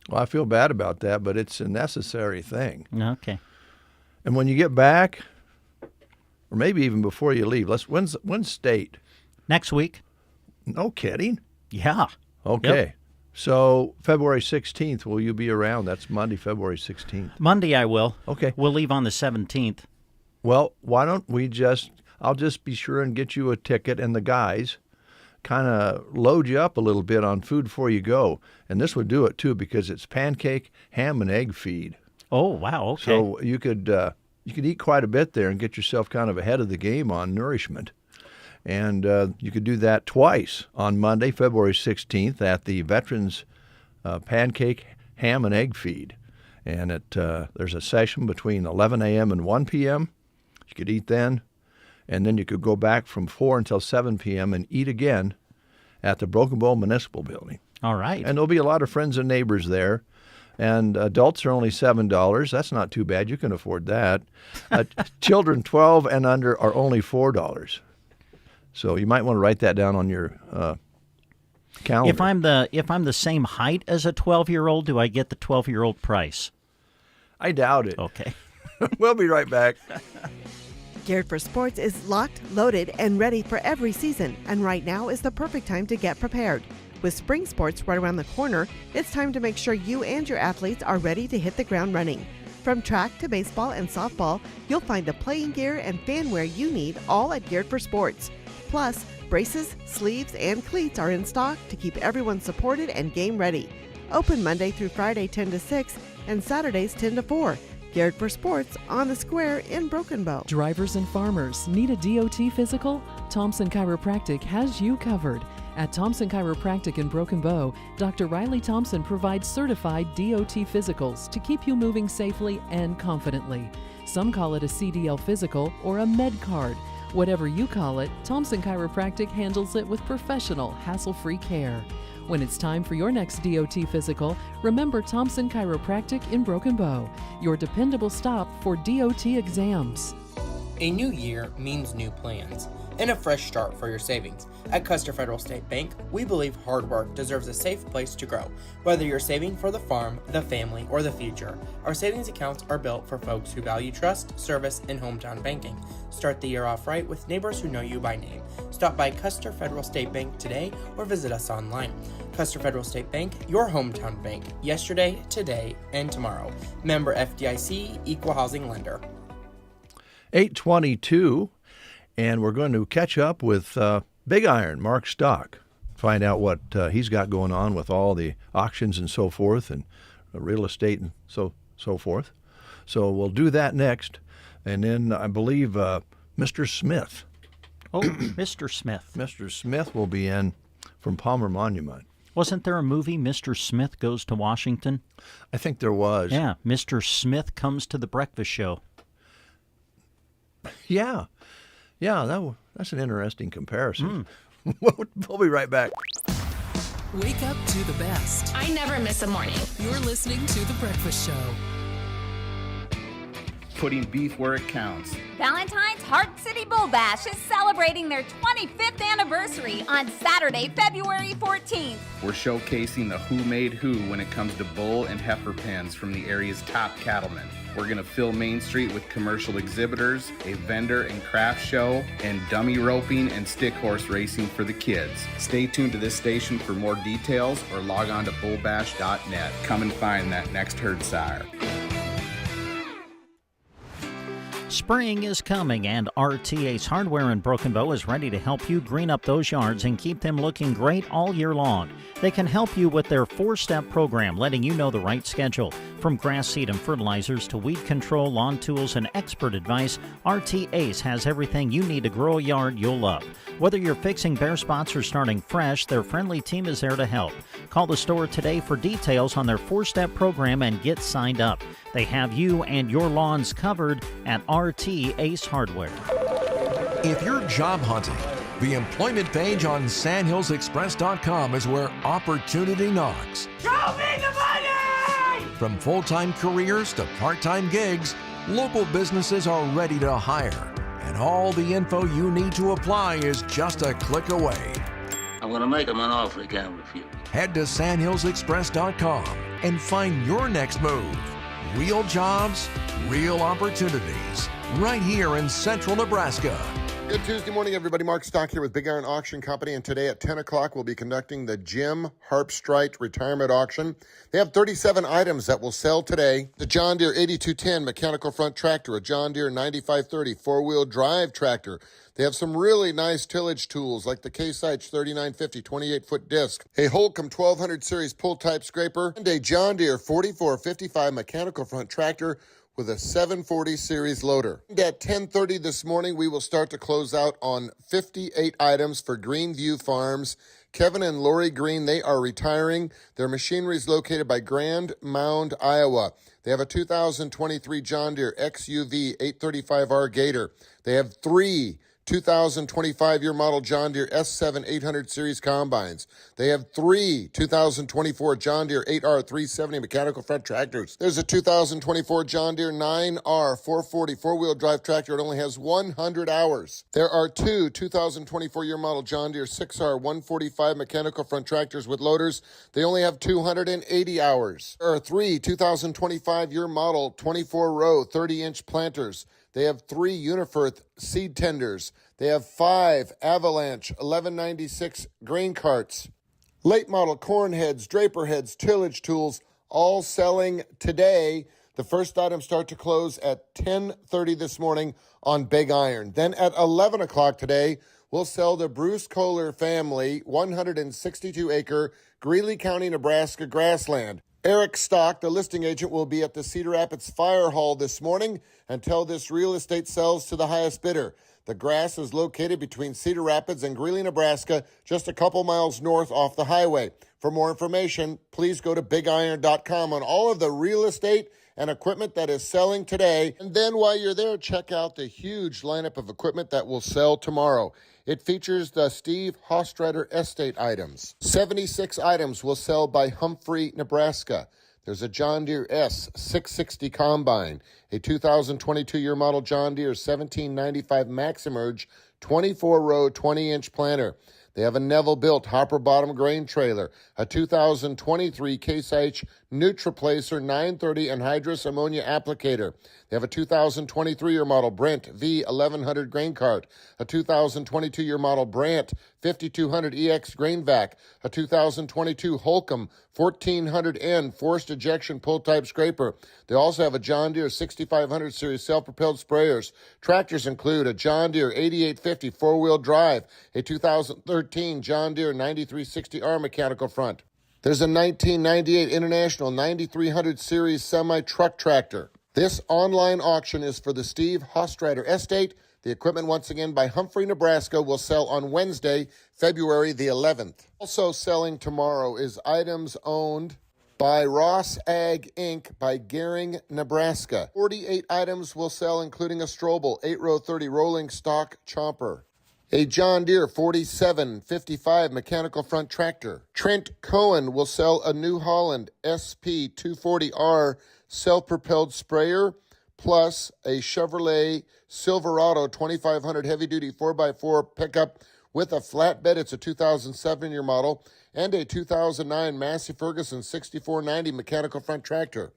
Well, I feel bad about that, but it's a necessary thing. Okay. And when you get back, or maybe even before you leave, when's state? Next week. No kidding. Yeah. Okay. Yep. So February 16th, will you be around? That's Monday, February 16th. Monday I will. Okay. We'll leave on the 17th. Well, why don't we I'll just be sure and get you a ticket, and the guys kind of load you up a little bit on food before you go. And this would do it, too, because it's pancake, ham, and egg feed. Oh, wow, okay. So you could eat quite a bit there and get yourself kind of ahead of the game on nourishment. And you could do that twice on Monday, February 16th, at the Veterans Pancake, Ham, and Egg Feed. And there's a session between 11 a.m. and 1 p.m. You could eat then. And then you could go back from 4 until 7 p.m. and eat again at the Broken Bow Municipal Building. All right. And there'll be a lot of friends and neighbors there. And adults are only $7. That's not too bad. You can afford that. Children 12 and under are only $4. So you might want to write that down on your calendar. If I'm the same height as a 12-year-old, do I get the 12-year-old price? I doubt it. Okay. We'll be right back. Geared for Sports is locked, loaded, and ready for every season, and right now is the perfect time to get prepared. With spring sports right around the corner, it's time to make sure you and your athletes are ready to hit the ground running. From track to baseball and softball, you'll find the playing gear and fan wear you need all at Geared for Sports. Plus, braces, sleeves, and cleats are in stock to keep everyone supported and game ready. Open Monday through Friday 10 to 6 and Saturdays 10 to 4. Geared for Sports on the Square in Broken Bow. Drivers and farmers need a DOT physical? Thompson Chiropractic has you covered. At Thompson Chiropractic in Broken Bow, Dr. Riley Thompson provides certified DOT physicals to keep you moving safely and confidently. Some call it a CDL physical or a med card. Whatever you call it, Thompson Chiropractic handles it with professional, hassle-free care. When it's time for your next DOT physical, remember Thompson Chiropractic in Broken Bow, your dependable stop for DOT exams. A new year means new plans and a fresh start for your savings. At Custer Federal State Bank, we believe hard work deserves a safe place to grow. Whether you're saving for the farm, the family, or the future, our savings accounts are built for folks who value trust, service, and hometown banking. Start the year off right with neighbors who know you by name. Stop by Custer Federal State Bank today or visit us online. Custer Federal State Bank, your hometown bank, yesterday, today, and tomorrow. Member FDIC, Equal Housing Lender. 8:22, and we're going to catch up with Big Iron, Mark Stock, find out what he's got going on with all the auctions and so forth, and real estate and so forth. So we'll do that next, and then I believe Mr. Smith. Oh, Mr. Smith. Mr. Smith will be in from Palmer Monument. Wasn't there a movie, Mr. Smith Goes to Washington? I think there was. Yeah, Mr. Smith Comes to the Breakfast Show. Yeah, that's an interesting comparison. We'll be right back. Wake up to the best. I never miss a morning. You're listening to The Breakfast Show. Putting beef where it counts. Valentine's Heart City Bull Bash is celebrating their 25th anniversary on Saturday, February 14th. We're showcasing the who made who when it comes to bull and heifer pens from the area's top cattlemen. We're going to fill Main Street with commercial exhibitors, a vendor and craft show, and dummy roping and stick horse racing for the kids. Stay tuned to this station for more details or log on to bullbash.net. Come and find that next herd sire. Spring is coming, and RTA's Hardware in Broken Bow is ready to help you green up those yards and keep them looking great all year long. They can help you with their 4-step program, letting you know the right schedule. From grass seed and fertilizers to weed control, lawn tools, and expert advice, RTA's has everything you need to grow a yard you'll love. Whether you're fixing bare spots or starting fresh, their friendly team is there to help. Call the store today for details on their 4-step program and get signed up. They have you and your lawns covered at RT Ace Hardware. If you're job hunting, the employment page on sandhillsexpress.com is where opportunity knocks. Show me the money! From full-time careers to part-time gigs, local businesses are ready to hire. And all the info you need to apply is just a click away. I'm going to make him an offer he can't refuse. Head to sandhillsexpress.com and find your next move. Real jobs, real opportunities, right here in central Nebraska. Good Tuesday morning, everybody. Mark Stock here with Big Iron Auction Company, and today at 10 o'clock we'll be conducting the Jim Harpstrite Retirement Auction. They have 37 items that will sell today. The John Deere 8210 mechanical front tractor, a John Deere 9530 four-wheel drive tractor. They have some really nice tillage tools like the Case-IH 3950 28-foot disc, a Holcomb 1200 series pull-type scraper, and a John Deere 4455 mechanical front tractor with a 740 series loader. And at 10:30 this morning, we will start to close out on 58 items for Greenview Farms. Kevin and Lori Green, they are retiring. Their machinery is located by Grand Mound, Iowa. They have a 2023 John Deere XUV 835R Gator. They have 3 2025 year model John Deere S7 800 series combines. They have 3 2024 John Deere 8R 370 mechanical front tractors. There's a 2024 John Deere 9R 440 four-wheel drive tractor. It only has 100 hours. There are 2 2024 year model John Deere 6R 145 mechanical front tractors with loaders. They only have 280 hours. There are 3 2025 year model 24 row 30-inch planters. They have 3 Unifirth seed tenders. They have 5 Avalanche 1196 grain carts. Late model corn heads, draper heads, tillage tools, all selling today. The first items start to close at 10:30 this morning on Big Iron. Then at 11 o'clock today, we'll sell the Bruce Kohler family 162-acre Greeley County, Nebraska grassland. Eric Stock, the listing agent, will be at the Cedar Rapids Fire Hall this morning until this real estate sells to the highest bidder. The grass is located between Cedar Rapids and Greeley, Nebraska, just a couple miles north off the highway. For more information, please go to bigiron.com on all of the real estate and equipment that is selling today. And then while you're there, check out the huge lineup of equipment that will sell tomorrow. It features the Steve Hostrader Estate items. 76 items will sell by Humphrey, Nebraska. There's a John Deere S660 combine, a 2022 year model John Deere 1795 Maximerge 24-row 20-inch planter. They have a Neville-built hopper-bottom grain trailer, a 2023 Case-IH Nutriplacer 930 anhydrous ammonia applicator. They have a 2023-year model Brent V1100 grain cart, a 2022-year model Brandt 5200 EX grain vac, a 2022 Holcomb 1400N forced ejection pull-type scraper. They also have a John Deere 6500 series self-propelled sprayers. Tractors include a John Deere 8850 four-wheel drive, a 2013 John Deere 9360R mechanical front. There's a 1998 International 9300 series semi-truck tractor. This online auction is for the Steve Hostrader Estate. The equipment, once again, by Humphrey, Nebraska, will sell on Wednesday, February the 11th. Also selling tomorrow is items owned by Ross Ag Inc. by Gehring, Nebraska. 48 items will sell, including a Strobel 8-row 30 rolling stock chomper, a John Deere 4755 mechanical front tractor. Trent Cohen will sell a New Holland SP 240R self-propelled sprayer, plus a Chevrolet Silverado 2500 heavy-duty 4x4 pickup with a flatbed. It's a 2007-year model, and a 2009 Massey Ferguson 6490 mechanical front tractor.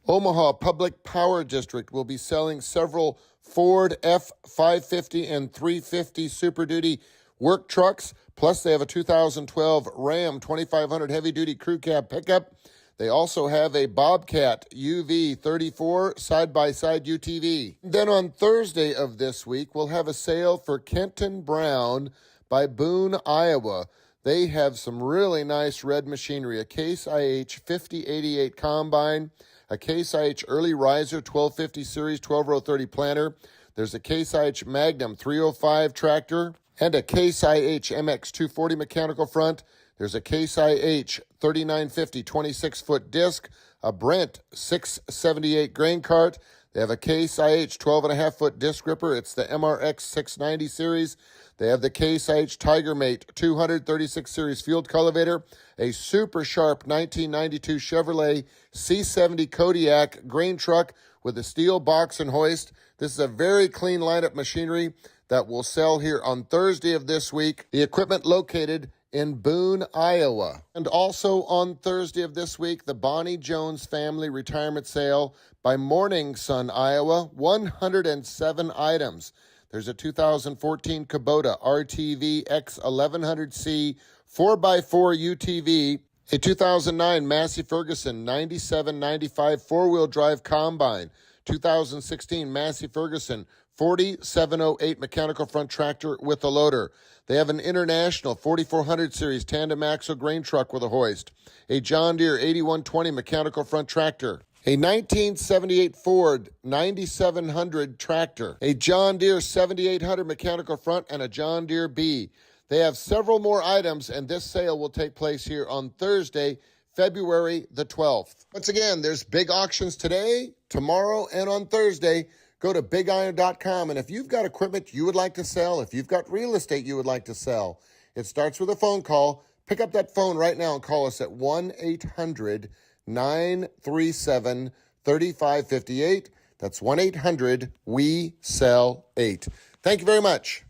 Omaha Public Power District will be selling several Ford F550 and 350 Super Duty work trucks, plus they have a 2012 Ram 2500 heavy-duty crew cab pickup. They also have a Bobcat UV34 side-by-side UTV. Then on Thursday of this week, we'll have a sale for Kenton Brown by Boone, Iowa. They have some really nice red machinery, a Case IH 5088 combine, a Case IH early riser 1250 series 12-row 30 planter. There's a Case IH Magnum 305 tractor and a Case IH MX 240 mechanical front. There's a Case IH 3950 26-foot disc, a Brent 678 grain cart. They have a Case IH 12.5-foot disc gripper. It's the MRX 690 series. They have the Case IH Tigermate 236 series field cultivator, a super sharp 1992 Chevrolet C70 Kodiak grain truck with a steel box and hoist. This is a very clean lineup machinery that will sell here on Thursday of this week. The equipment located in Boone, Iowa. And also on Thursday of this week, the Bonnie Jones Family Retirement Sale by Morning Sun, Iowa. 107 items. There's a 2014 Kubota RTV X1100C 4x4 UTV, a 2009 Massey Ferguson 9795 four-wheel drive combine, 2016 Massey Ferguson 4708 mechanical front tractor with a loader. They have an International 4400 series tandem axle grain truck with a hoist, a John Deere 8120 mechanical front tractor, a 1978 Ford 9700 tractor, a John Deere 7800 mechanical front, and a John Deere B. They have several more items, and this sale will take place here on Thursday, February the 12th. Once again, there's big auctions today, tomorrow, and on Thursday. Go to bigiron.com, and if you've got equipment you would like to sell, if you've got real estate you would like to sell, it starts with a phone call. Pick up that phone right now and call us at 1-800-937-3558. That's 1-800-WE-SELL-8. Thank you very much.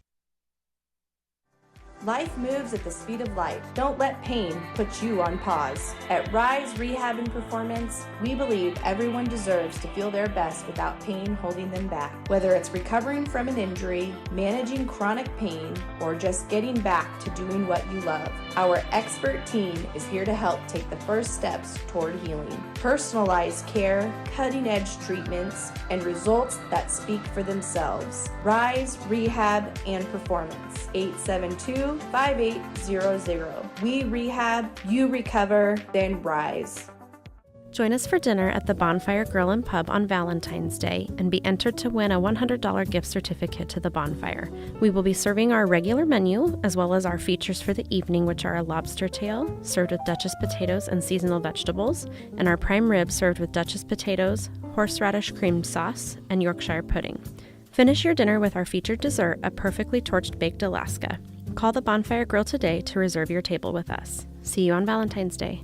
Life moves at the speed of light. Don't let pain put you on pause. At Rise Rehab and Performance, we believe everyone deserves to feel their best without pain holding them back. Whether it's recovering from an injury, managing chronic pain, or just getting back to doing what you love, our expert team is here to help take the first steps toward healing. Personalized care, cutting-edge treatments, and results that speak for themselves. Rise Rehab and Performance, 872-5800. We rehab, you recover, then rise. Join us for dinner at the Bonfire Grill and Pub on Valentine's Day and be entered to win a $100 gift certificate to the Bonfire. We will be serving our regular menu as well as our features for the evening, which are a lobster tail served with Duchess potatoes and seasonal vegetables, and our prime rib served with Duchess potatoes, horseradish cream sauce, and Yorkshire pudding. Finish your dinner with our featured dessert, a perfectly torched baked Alaska. Call the Bonfire Grill today to reserve your table with us. See you on Valentine's Day.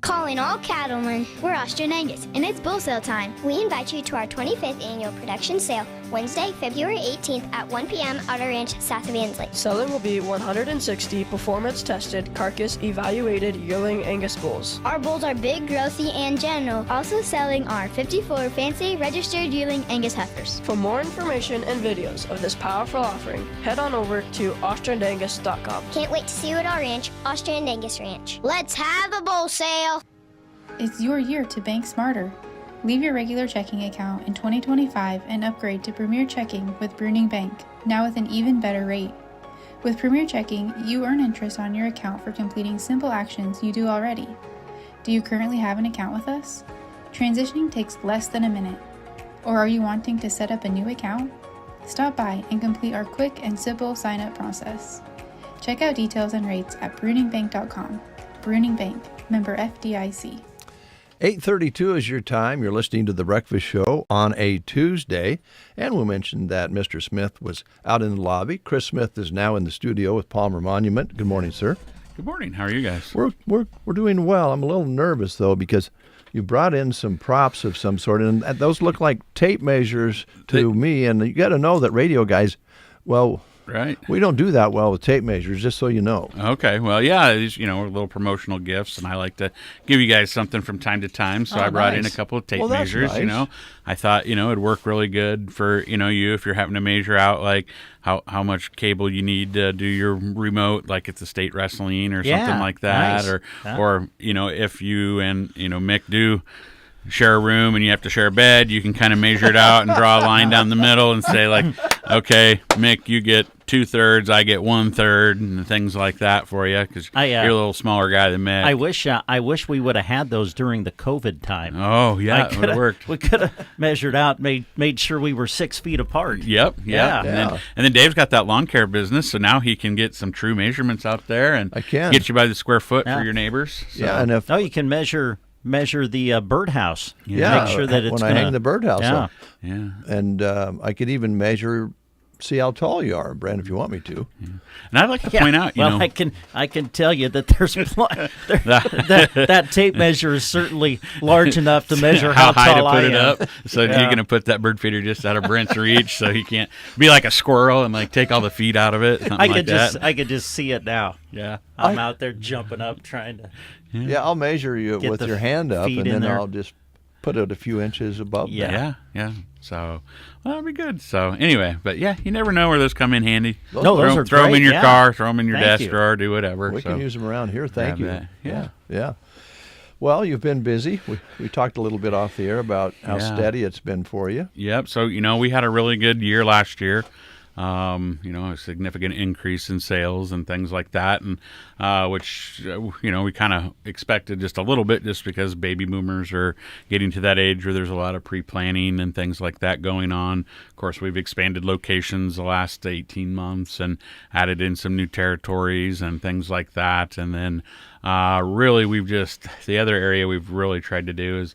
Calling all cattlemen, we're Austrian Angus, and it's bull sale time. We invite you to our 25th annual production sale, Wednesday, February 18th at 1 p.m. at our ranch south of Ansley. Selling will be 160 performance-tested, carcass-evaluated yearling Angus bulls. Our bulls are big, growthy, and gentle. Also selling are 54 fancy registered yearling Angus heifers. For more information and videos of this powerful offering, head on over to austrianangus.com. Can't wait to see you at our ranch, Austrian Angus Ranch. Let's have a bull sale! It's your year to bank smarter. Leave your regular checking account in 2025 and upgrade to Premier Checking with Bruning Bank, now with an even better rate. With Premier Checking, you earn interest on your account for completing simple actions you do already. Do you currently have an account with us? Transitioning takes less than a minute. Or are you wanting to set up a new account? Stop by and complete our quick and simple sign-up process. Check out details and rates at bruningbank.com. Bruning Bank, member FDIC. 8:32 is your time. You're listening to The Breakfast Show on a Tuesday. And we mentioned that Mr. Smith was out in the lobby. Chris Smith is now in the studio with Palmer Monument. Good morning, sir. Good morning. How are you guys? We're doing well. I'm a little nervous, though, because you brought in some props of some sort, and those look like tape measures to me. And you got to know that radio guys, well, Right. We don't do that well with tape measures, just so you know. Okay. Well, yeah, these, little promotional gifts, and I like to give you guys something from time to time. So I brought in a couple of tape measures. Nice. I thought, it'd work really good for, you if you're having to measure out like how much cable you need to do your remote, like it's a state wrestling or something like that, nice. or if you and Mick do share a room and you have to share a bed, you can kind of measure it out and draw a line down the middle and say like, okay, Mick, you get 2/3, I get 1/3, and things like that for you because you're a little smaller guy than Mick. I wish we would have had those during the COVID time. Oh yeah, it would have worked. We could have measured out, made sure we were 6 feet apart. Yep. And then Dave's got that lawn care business, so now he can get some true measurements out there and get you by the square foot for your neighbors. So. Yeah, and you can measure the birdhouse. Yeah, make sure that it's when I hang the birdhouse up. Yeah, and I could even see how tall you are, Brand, if you want me to. Yeah. And I'd like to point out, I can tell you that there's that tape measure is certainly large enough to measure how high tall to put I it am. up. So you're going to put that bird feeder just out of Brent's reach, so he can't be like a squirrel and like take all the feet out of it. I could just see it now. Yeah, I'm out there jumping up trying to. Yeah, I'll measure you with your hand up, and then I'll just put it a few inches above that. Yeah. So, that'll be good. So, anyway, but yeah, you never know where those come in handy. Those are throw them great, in your car, throw them in your desk drawer, do whatever. We can use them around here. Thank you. Yeah. Well, you've been busy. We talked a little bit off the air about how steady it's been for you. Yep. So, we had a really good year last year. A significant increase in sales and things like that, and which we kind of expected just a little bit, just because baby boomers are getting to that age where there's a lot of pre-planning and things like that going on. Of course, we've expanded locations the last 18 months and added in some new territories and things like that, and then really the other area we've really tried to do is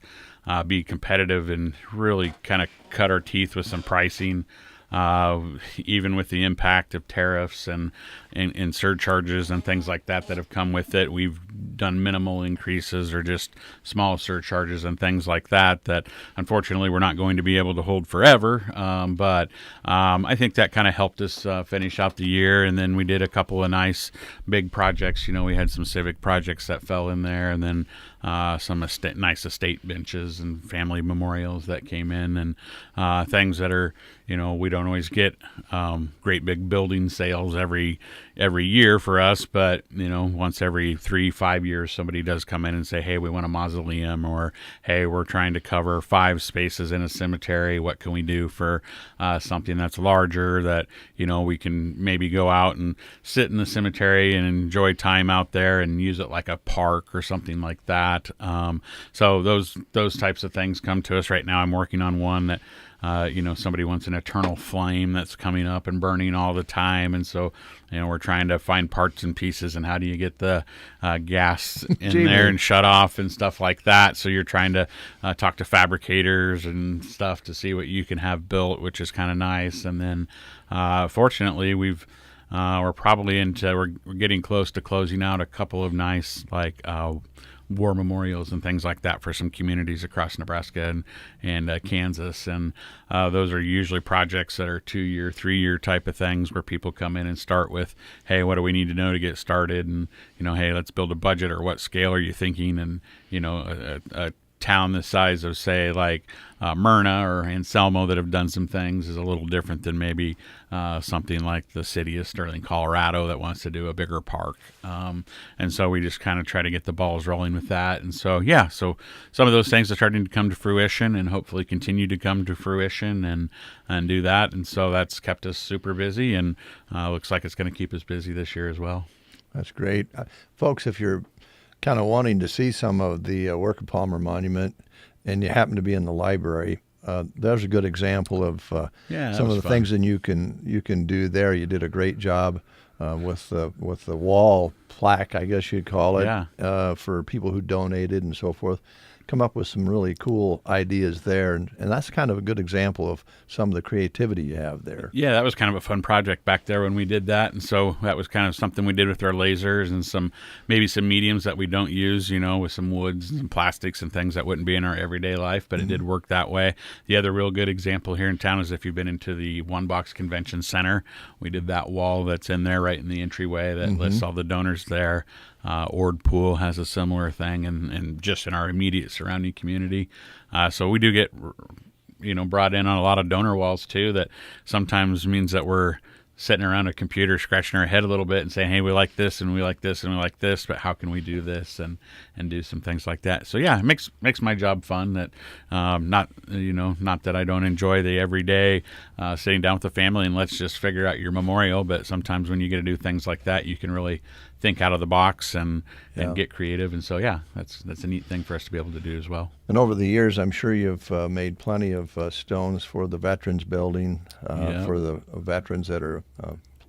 be competitive and really kind of cut our teeth with some pricing. Even with the impact of tariffs and surcharges and things like that have come with it, we've done minimal increases or just small surcharges and things like that unfortunately we're not going to be able to hold forever. But I think that kind of helped us finish out the year. And then we did a couple of nice big projects. We had some civic projects that fell in there, and then some nice estate benches and family memorials that came in, and things that are, we don't always get great big building sales every year for us, but once every 3-5 years somebody does come in and say, hey, we want a mausoleum, or hey, we're trying to cover 5 spaces in a cemetery, what can we do for something that's larger that we can maybe go out and sit in the cemetery and enjoy time out there and use it like a park or something like that. So those types of things come to us right now. I'm working on one that somebody wants an eternal flame that's coming up and burning all the time, and so we're trying to find parts and pieces, and how do you get the gas in there and shut off and stuff like that. So you're trying to talk to fabricators and stuff to see what you can have built, which is kind of nice. And then fortunately we're getting close to closing out a couple of nice war memorials and things like that for some communities across Nebraska and Kansas, and those are usually projects that are 2-year, 3-year type of things where people come in and start with, hey, what do we need to know to get started, and hey, let's build a budget, or what scale are you thinking, and a town the size of, say, like Myrna or Anselmo that have done some things is a little different than maybe something like the city of Sterling, Colorado, that wants to do a bigger park. And so we just kind of try to get the balls rolling with that. And so, so some of those things are starting to come to fruition and hopefully continue to come to fruition and do that. And so that's kept us super busy, and looks like it's going to keep us busy this year as well. That's great. Folks, if you're kind of wanting to see some of the work of Palmer Monument and you happen to be in the library, there's a good example of some of the things that you can do there. You did a great job with the wall plaque, I guess you'd call it, for people who donated and so forth. come up with some really cool ideas there, and that's kind of a good example of some of the creativity you have there. Yeah, that was kind of a fun project back there when we did that, and so that was kind of something we did with our lasers and maybe some mediums that we don't use, with some woods and some plastics and things that wouldn't be in our everyday life, but it did work that way. The other real good example here in town is if you've been into the One Box Convention Center, we did that wall that's in there right in the entryway that lists all the donors there. Ord Pool has a similar thing, and just in our immediate surrounding community. So we do get, brought in on a lot of donor walls too. That sometimes means that we're sitting around a computer scratching our head a little bit and saying, hey, we like this and we like this and we like this, but how can we do this and do some things like that. So yeah, it makes my job fun. That not that I don't enjoy the everyday sitting down with the family and let's just figure out your memorial, but sometimes when you get to do things like that, you can really think out of the box and get creative. And so yeah, that's a neat thing for us to be able to do as well. And over the years, I'm sure you've made plenty of stones for the Veterans Building, for the veterans that are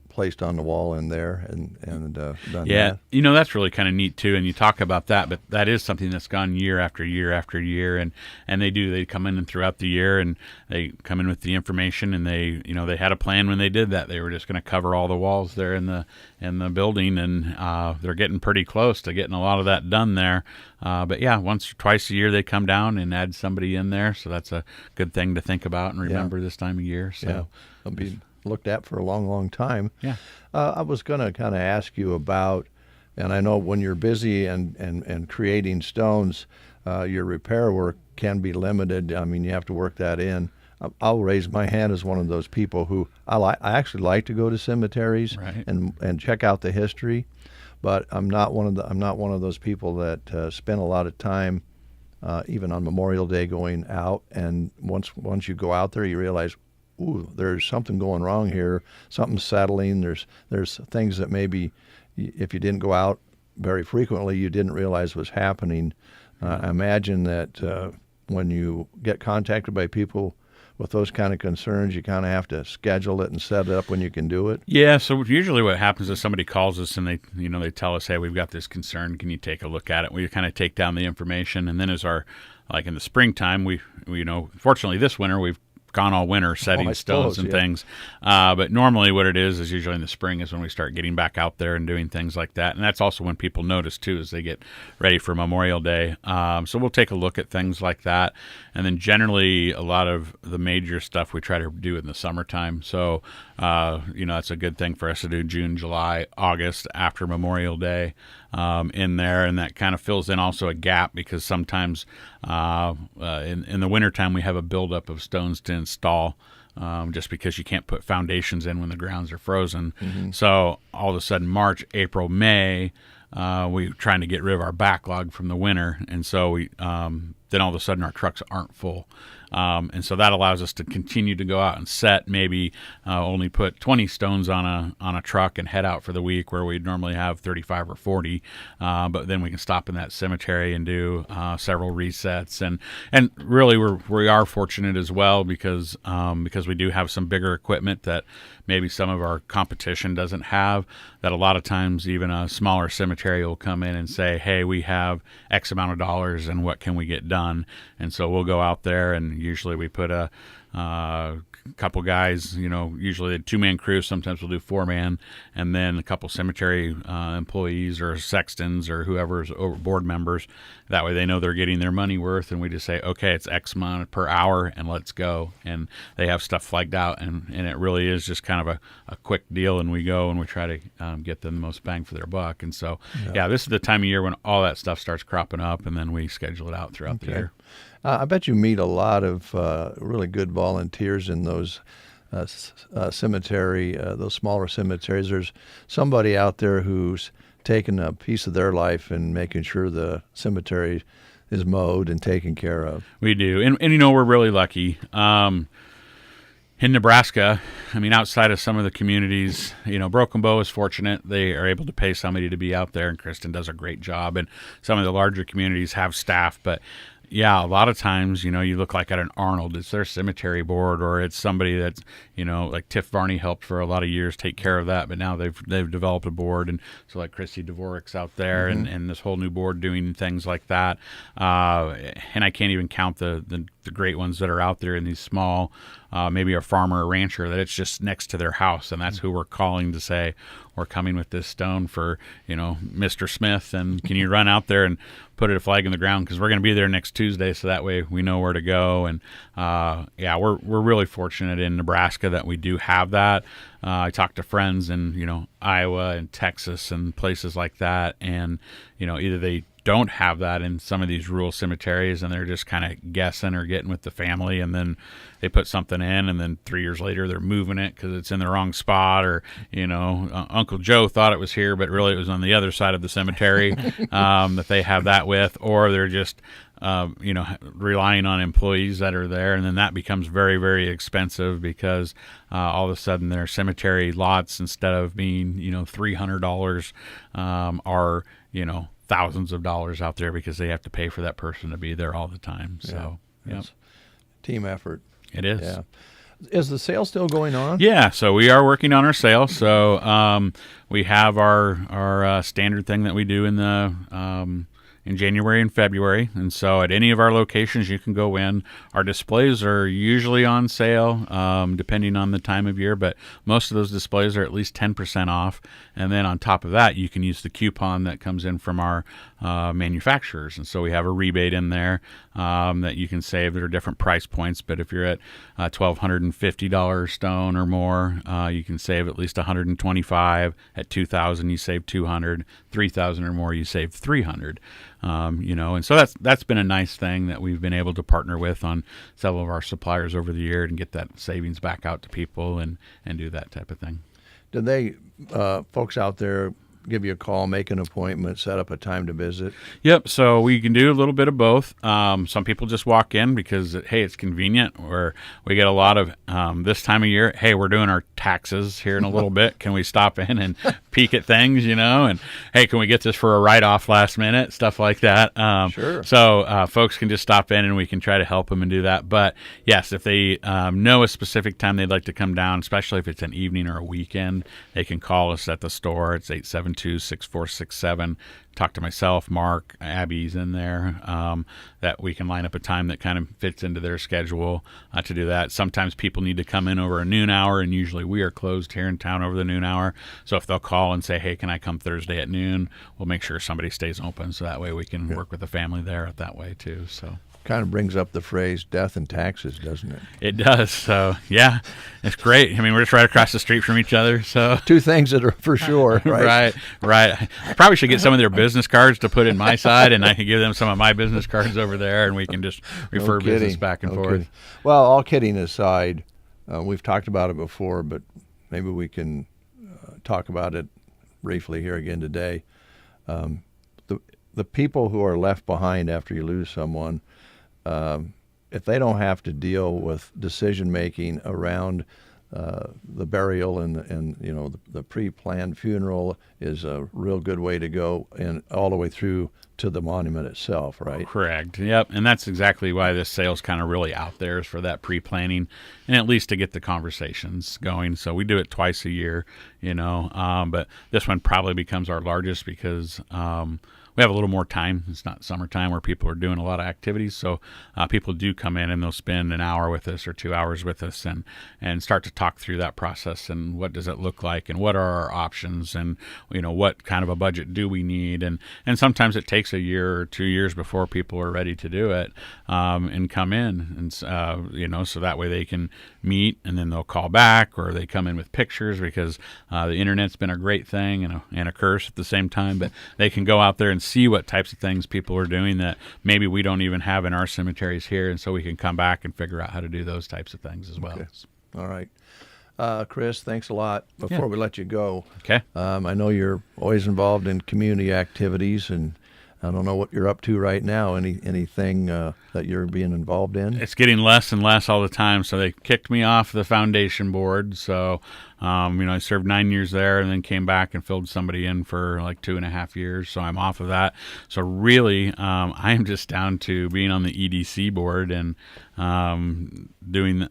placed on the wall in there, and done that. That's really kind of neat too. And you talk about that, but that is something that's gone year after year after year, and they come in and throughout the year, and they come in with the information, and they had a plan when they did that. They were just going to cover all the walls there in the building, and they're getting pretty close to getting a lot of that done there. But yeah, once or twice a year they come down and add somebody in there, so that's a good thing to think about and remember this time of year. So it'll be looked at for a long, long time. Yeah. I was going to kind of ask you about, and I know when you're busy and creating stones, your repair work can be limited. I mean, you have to work that in. I'll raise my hand as one of those people who I actually like to go to cemeteries and check out the history, but I'm not one of those people that spend a lot of time, even on Memorial Day, going out. And once you go out there, you realize, ooh, there's something going wrong here. Something's settling. There's things that maybe if you didn't go out very frequently, you didn't realize was happening. I imagine that when you get contacted by people with those kind of concerns, you kind of have to schedule it and set it up when you can do it. Yeah, so usually what happens is somebody calls us and they tell us, hey, we've got this concern. Can you take a look at it? We kind of take down the information, and then like in the springtime, we fortunately this winter we've gone all winter setting stones and things. But normally what it is usually in the spring is when we start getting back out there and doing things like that. And that's also when people notice too, as they get ready for Memorial Day. So we'll take a look at things like that. And then generally a lot of the major stuff we try to do in the summertime. So, that's a good thing for us to do June, July, August after Memorial Day in there. And that kind of fills in also a gap because sometimes in the wintertime we have a buildup of stones to install just because you can't put foundations in when the grounds are frozen. So all of a sudden March, April, May, we're trying to get rid of our backlog from the winter. And so we then all of a sudden our trucks aren't full. And so that allows us to continue to go out and set, maybe only put 20 stones on a truck and head out for the week where we'd normally have 35 or 40. But then we can stop in that cemetery and do several resets. And really we are fortunate as well because we do have some bigger equipment that maybe some of our competition doesn't have, that a lot of times even a smaller cemetery will come in and say, hey, we have X amount of dollars and what can we get done? And so we'll go out there, and usually we put a couple guys, usually a 2-man crew. Sometimes we'll do 4-man, and then a couple cemetery employees or sextons or whoever's over board members. That way they know they're getting their money worth, and we just say, okay, it's X amount per hour and let's go. And they have stuff flagged out, and it really is just kind of a quick deal, and we go and we try to get them the most bang for their buck. And so, this is the time of year when all that stuff starts cropping up, and then we schedule it out throughout the year. I bet you meet a lot of really good volunteers in those cemetery, those smaller cemeteries. There's somebody out there who's taking a piece of their life and making sure the cemetery is mowed and taken care of. We do. And we're really lucky. In Nebraska, outside of some of the communities, Broken Bow is fortunate. They are able to pay somebody to be out there, and Kristen does a great job. And some of the larger communities have staff, but Yeah, a lot of times, you look like at an Arnold, it's their cemetery board, or it's somebody that's, like Tiff Varney helped for a lot of years take care of that, but now they've developed a board, and so like Chrissy Dvorak's out there, and this whole new board doing things like that, and I can't even count the great ones that are out there in these small, maybe a farmer or rancher that it's just next to their house, and that's who we're calling to say, we're coming with this stone for, Mr. Smith, and can you run out there and put a flag in the ground, because we're going to be there next Tuesday, so that way we know where to go. And we're really fortunate in Nebraska that we do have that. I talked to friends in Iowa and Texas and places like that, and either they don't have that in some of these rural cemeteries, and they're just kind of guessing or getting with the family, and then they put something in, and then 3 years later they're moving it because it's in the wrong spot, or Uncle Joe thought it was here, but really it was on the other side of the cemetery that they have that with, or they're just relying on employees that are there, and then that becomes very, very expensive because all of a sudden their cemetery lots, instead of being $300, are thousands of dollars out there because they have to pay for that person to be there all the time. So, it's team effort. It is. Yeah. Is the sale still going on? Yeah, so we are working on our sale. So we have our standard thing that we do in January and February, and so at any of our locations you can go in. Our displays are usually on sale depending on the time of year, but most of those displays are at least 10% off, and then on top of that you can use the coupon that comes in from our manufacturers, and so we have a rebate in there that you can save. There are different price points, but if you're at $1,250 stone or more, you can save at least $125. At $2,000 you save $200. $3,000 or more you save $300. And so that's been a nice thing that we've been able to partner with on several of our suppliers over the year and get that savings back out to people and do that type of thing. Did they folks out there give you a call, make an appointment, set up a time to visit? Yep. So we can do a little bit of both. Some people just walk in because, hey, it's convenient, or we get a lot of this time of year, hey, we're doing our taxes here in a little bit. Can we stop in and peek at things, and hey, can we get this for a write-off last minute, stuff like that. Sure. So folks can just stop in and we can try to help them and do that. But yes, if they know a specific time they'd like to come down, especially if it's an evening or a weekend, they can call us at the store. It's 872-6467. Talk to myself, Mark, Abby's in there, that we can line up a time that kind of fits into their schedule to do that. Sometimes people need to come in over a noon hour, and usually we are closed here in town over the noon hour. So if they'll call and say, hey, can I come Thursday at noon, we'll make sure somebody stays open, so that way we can work with the family there that way too. So kind of brings up the phrase death and taxes, doesn't it? It does. So, yeah, it's great. I mean, we're just right across the street from each other. So two things that are for sure, right? Right. I probably should get some of their business cards to put in my side, and I can give them some of my business cards over there, and we can just refer business back and forth. Kidding. Well, all kidding aside, we've talked about it before, but maybe we can talk about it briefly here again today. The people who are left behind after you lose someone, if they don't have to deal with decision making around the burial and the pre-planned funeral is a real good way to go, and all the way through to the monument itself, right? Correct. Yep. And that's exactly why this sale's kind of really out there, is for that pre-planning and at least to get the conversations going. So we do it twice a year, but this one probably becomes our largest because we have a little more time. It's not summertime where people are doing a lot of activities. So people do come in and they'll spend an hour with us or 2 hours with us and start to talk through that process and what does it look like and what are our options and, what kind of a budget do we need. And sometimes it takes a year or 2 years before people are ready to do it and come in. And, so that way they can meet and then they'll call back, or they come in with pictures, because the internet's been a great thing and a curse at the same time. But they can go out there and see what types of things people are doing that maybe we don't even have in our cemeteries here, and so we can come back and figure out how to do those types of things as well. Okay. All right. Chris, thanks a lot. Before we let you go, okay. I know you're always involved in community activities, and I don't know what you're up to right now. Anything that you're being involved in? It's getting less and less all the time. So they kicked me off the foundation board. So I served 9 years there and then came back and filled somebody in for like 2.5 years. So I'm off of that. So really, I am just down to being on the EDC board and doing,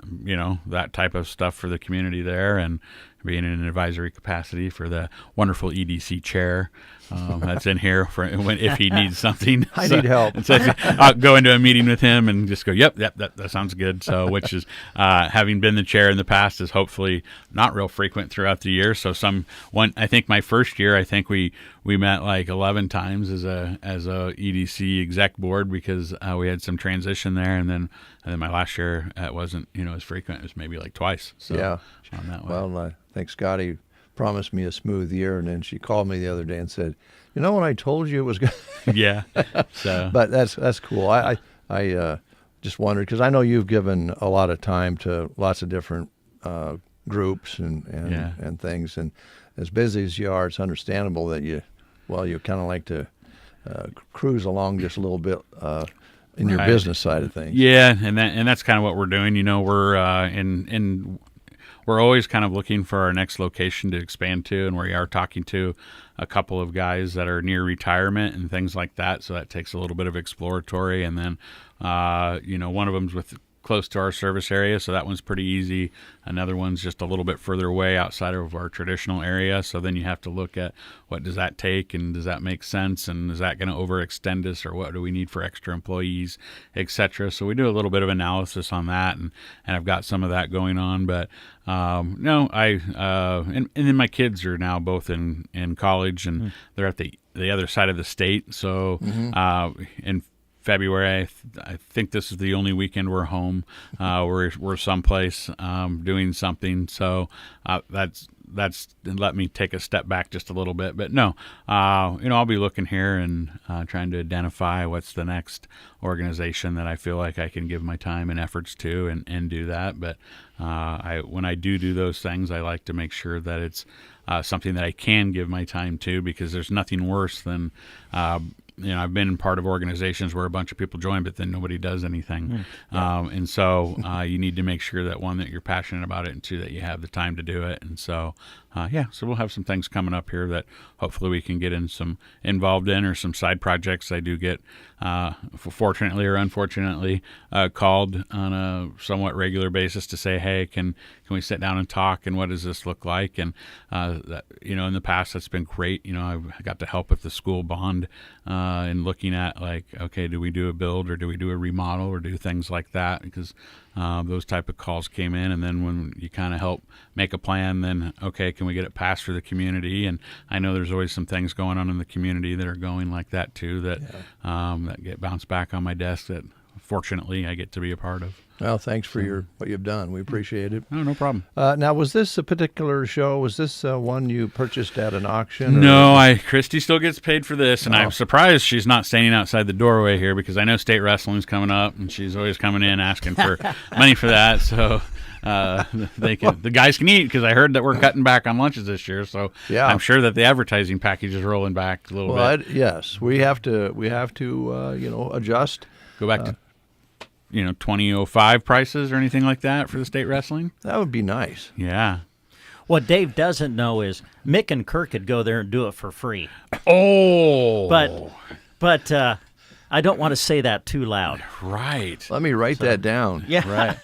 that type of stuff for the community there, and being in an advisory capacity for the wonderful EDC chair that's in here for if he needs something. I need help. So I'll go into a meeting with him and just go, yep, that sounds good. So, which is having been the chair in the past is hopefully not real frequent throughout the year. So I think my first year, I think we met like 11 times as a EDC exec board because we had some transition there, and then my last year it wasn't as frequent. It was maybe like twice. So yeah. On that way. Well, I think Scotty promised me a smooth year, and then she called me the other day and said, when I told you it was good. Yeah. So. But that's cool. I just wondered, because I know you've given a lot of time to lots of different groups and things, and as busy as you are, it's understandable that you kind of like to cruise along just a little bit in your business side of things. Yeah, and that's kind of what we're doing. We're always kind of looking for our next location to expand to, and we are talking to a couple of guys that are near retirement and things like that. So that takes a little bit of exploratory, and then one of them's close to our service area, so that one's pretty easy. Another one's just a little bit further away outside of our traditional area, so then you have to look at what does that take, and does that make sense, and is that going to overextend us, or what do we need for extra employees, etc. So we do a little bit of analysis on that, and I've got some of that going on. But and then my kids are now both in college, and they're at the other side of the state. So in February, I think this is the only weekend we're home. We're someplace doing something, so that's let me take a step back just a little bit. But no, I'll be looking here and trying to identify what's the next organization that I feel like I can give my time and efforts to and do that. But when I do those things, I like to make sure that it's something that I can give my time to, because there's nothing worse than I've been part of organizations where a bunch of people join, but then nobody does anything. And so you need to make sure that, one, that you're passionate about it, and two, that you have the time to do it. And so, so we'll have some things coming up here that hopefully we can get involved in, or some side projects. I do get, fortunately or unfortunately, called on a somewhat regular basis to say, hey, can we sit down and talk, and what does this look like? And in the past, that's been great. I got to help with the school bond and looking at, like, okay, do we do a build, or do we do a remodel, or do things like that? Because those type of calls came in, and then when you kind of help make a plan, then okay, can we get it passed for the community? And I know there's always some things going on in the community that are going like that too, that that get bounced back on my desk, that fortunately I get to be a part of. Well, thanks for what you've done. We appreciate it. No problem. Now, was this a particular show? Was this one you purchased at an auction? No, Christy still gets paid for this, and I'm surprised she's not standing outside the doorway here, because I know state wrestling's coming up, and she's always coming in asking for money for that. So the guys can eat, because I heard that we're cutting back on lunches this year. So I'm sure that the advertising package is rolling back a little bit. Yes, we have to adjust. Go back to 2005 prices or anything like that for the state wrestling. That would be nice. Yeah. What Dave doesn't know is Mick and Kirk could go there and do it for free. Oh. But I don't want to say that too loud. Right. Let me write that down. Yeah. Right.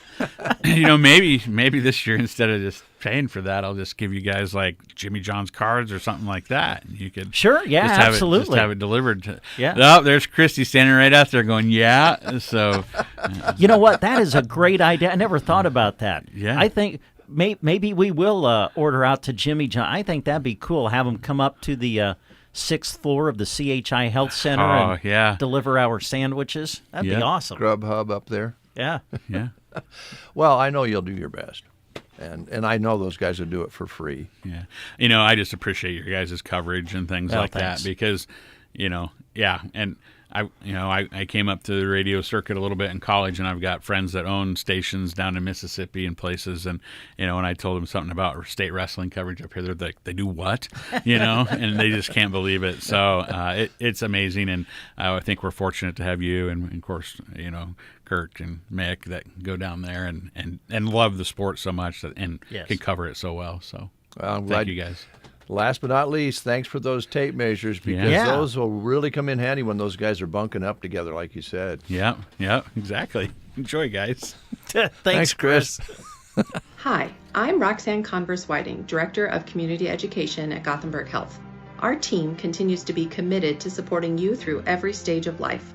Maybe this year, instead of just paying for that, I'll just give you guys like Jimmy John's cards or something like that. You could absolutely have it delivered. Yeah. Oh, there's Christy standing right out there going, yeah. So, you know what? That is a great idea. I never thought about that. Yeah. I think maybe we will order out to Jimmy John. I think that'd be cool. Have him come up to the 6th floor of the CHI Health Center and deliver our sandwiches. That'd be awesome. Grubhub up there. Yeah. Yeah. Well, I know you'll do your best. And I know those guys will do it for free. Yeah. I just appreciate your guys' coverage and things like that, because, and I came up to the radio circuit a little bit in college, and I've got friends that own stations down in Mississippi and places, and when I told them something about state wrestling coverage up here, they're like, "They do what?" And they just can't believe it. So it's amazing, and I think we're fortunate to have you, and of course, Kirk and Mick that go down there and love the sport so much and can cover it so well. So thank you guys. Last but not least, thanks for those tape measures, because those will really come in handy when those guys are bunking up together, like you said. Yeah, exactly. Enjoy, guys. Thanks, Chris. Hi, I'm Roxanne Converse-Whiting, Director of Community Education at Gothenburg Health. Our team continues to be committed to supporting you through every stage of life.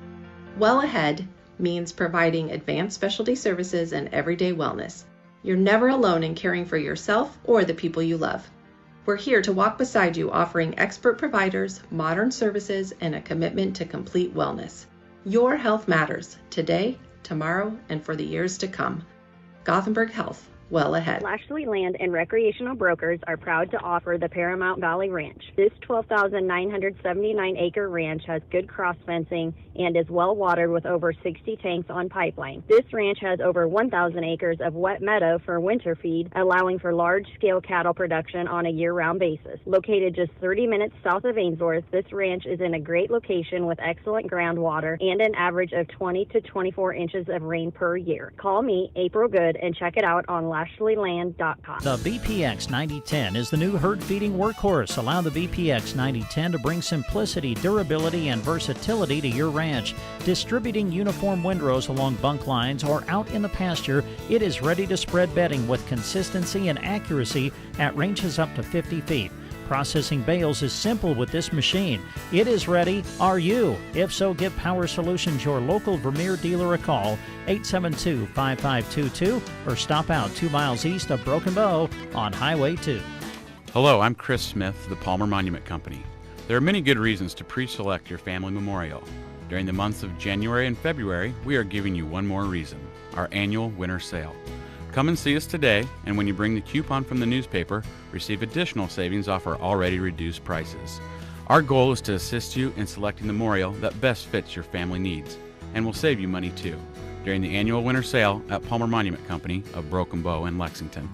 Well Ahead means providing advanced specialty services and everyday wellness. You're never alone in caring for yourself or the people you love. We're here to walk beside you, offering expert providers, modern services, and a commitment to complete wellness. Your health matters today, tomorrow, and for the years to come. Gothenburg Health, well ahead. Lashley Land and Recreational Brokers are proud to offer the Paramount Valley Ranch. This 12,979-acre ranch has good cross fencing and is well watered with over 60 tanks on pipeline. This ranch has over 1,000 acres of wet meadow for winter feed, allowing for large-scale cattle production on a year-round basis. Located just 30 minutes south of Ainsworth, this ranch is in a great location with excellent groundwater and an average of 20 to 24 inches of rain per year. Call me, April Good, and check it out on LashleyLand.com. The BPX 9010 is the new herd feeding workhorse. Allow the BPX 9010 to bring simplicity, durability, and versatility to your ranch. Distributing uniform windrows along bunk lines or out in the pasture, it is ready to spread bedding with consistency and accuracy at ranges up to 50 feet. Processing bales is simple with this machine. It is ready. Are you? If so, give Power Solutions, your local Vermeer dealer, a call, 872-5522, or stop out 2 miles east of Broken Bow on Highway 2. Hello, I'm Chris Smith, the Palmer Monument Company. There are many good reasons to pre-select your family memorial. During the months of January and February, we are giving you one more reason, our annual winter sale. Come and see us today, and when you bring the coupon from the newspaper, receive additional savings off our already reduced prices. Our goal is to assist you in selecting the memorial that best fits your family needs, and will save you money too, during the annual winter sale at Palmer Monument Company of Broken Bow in Lexington.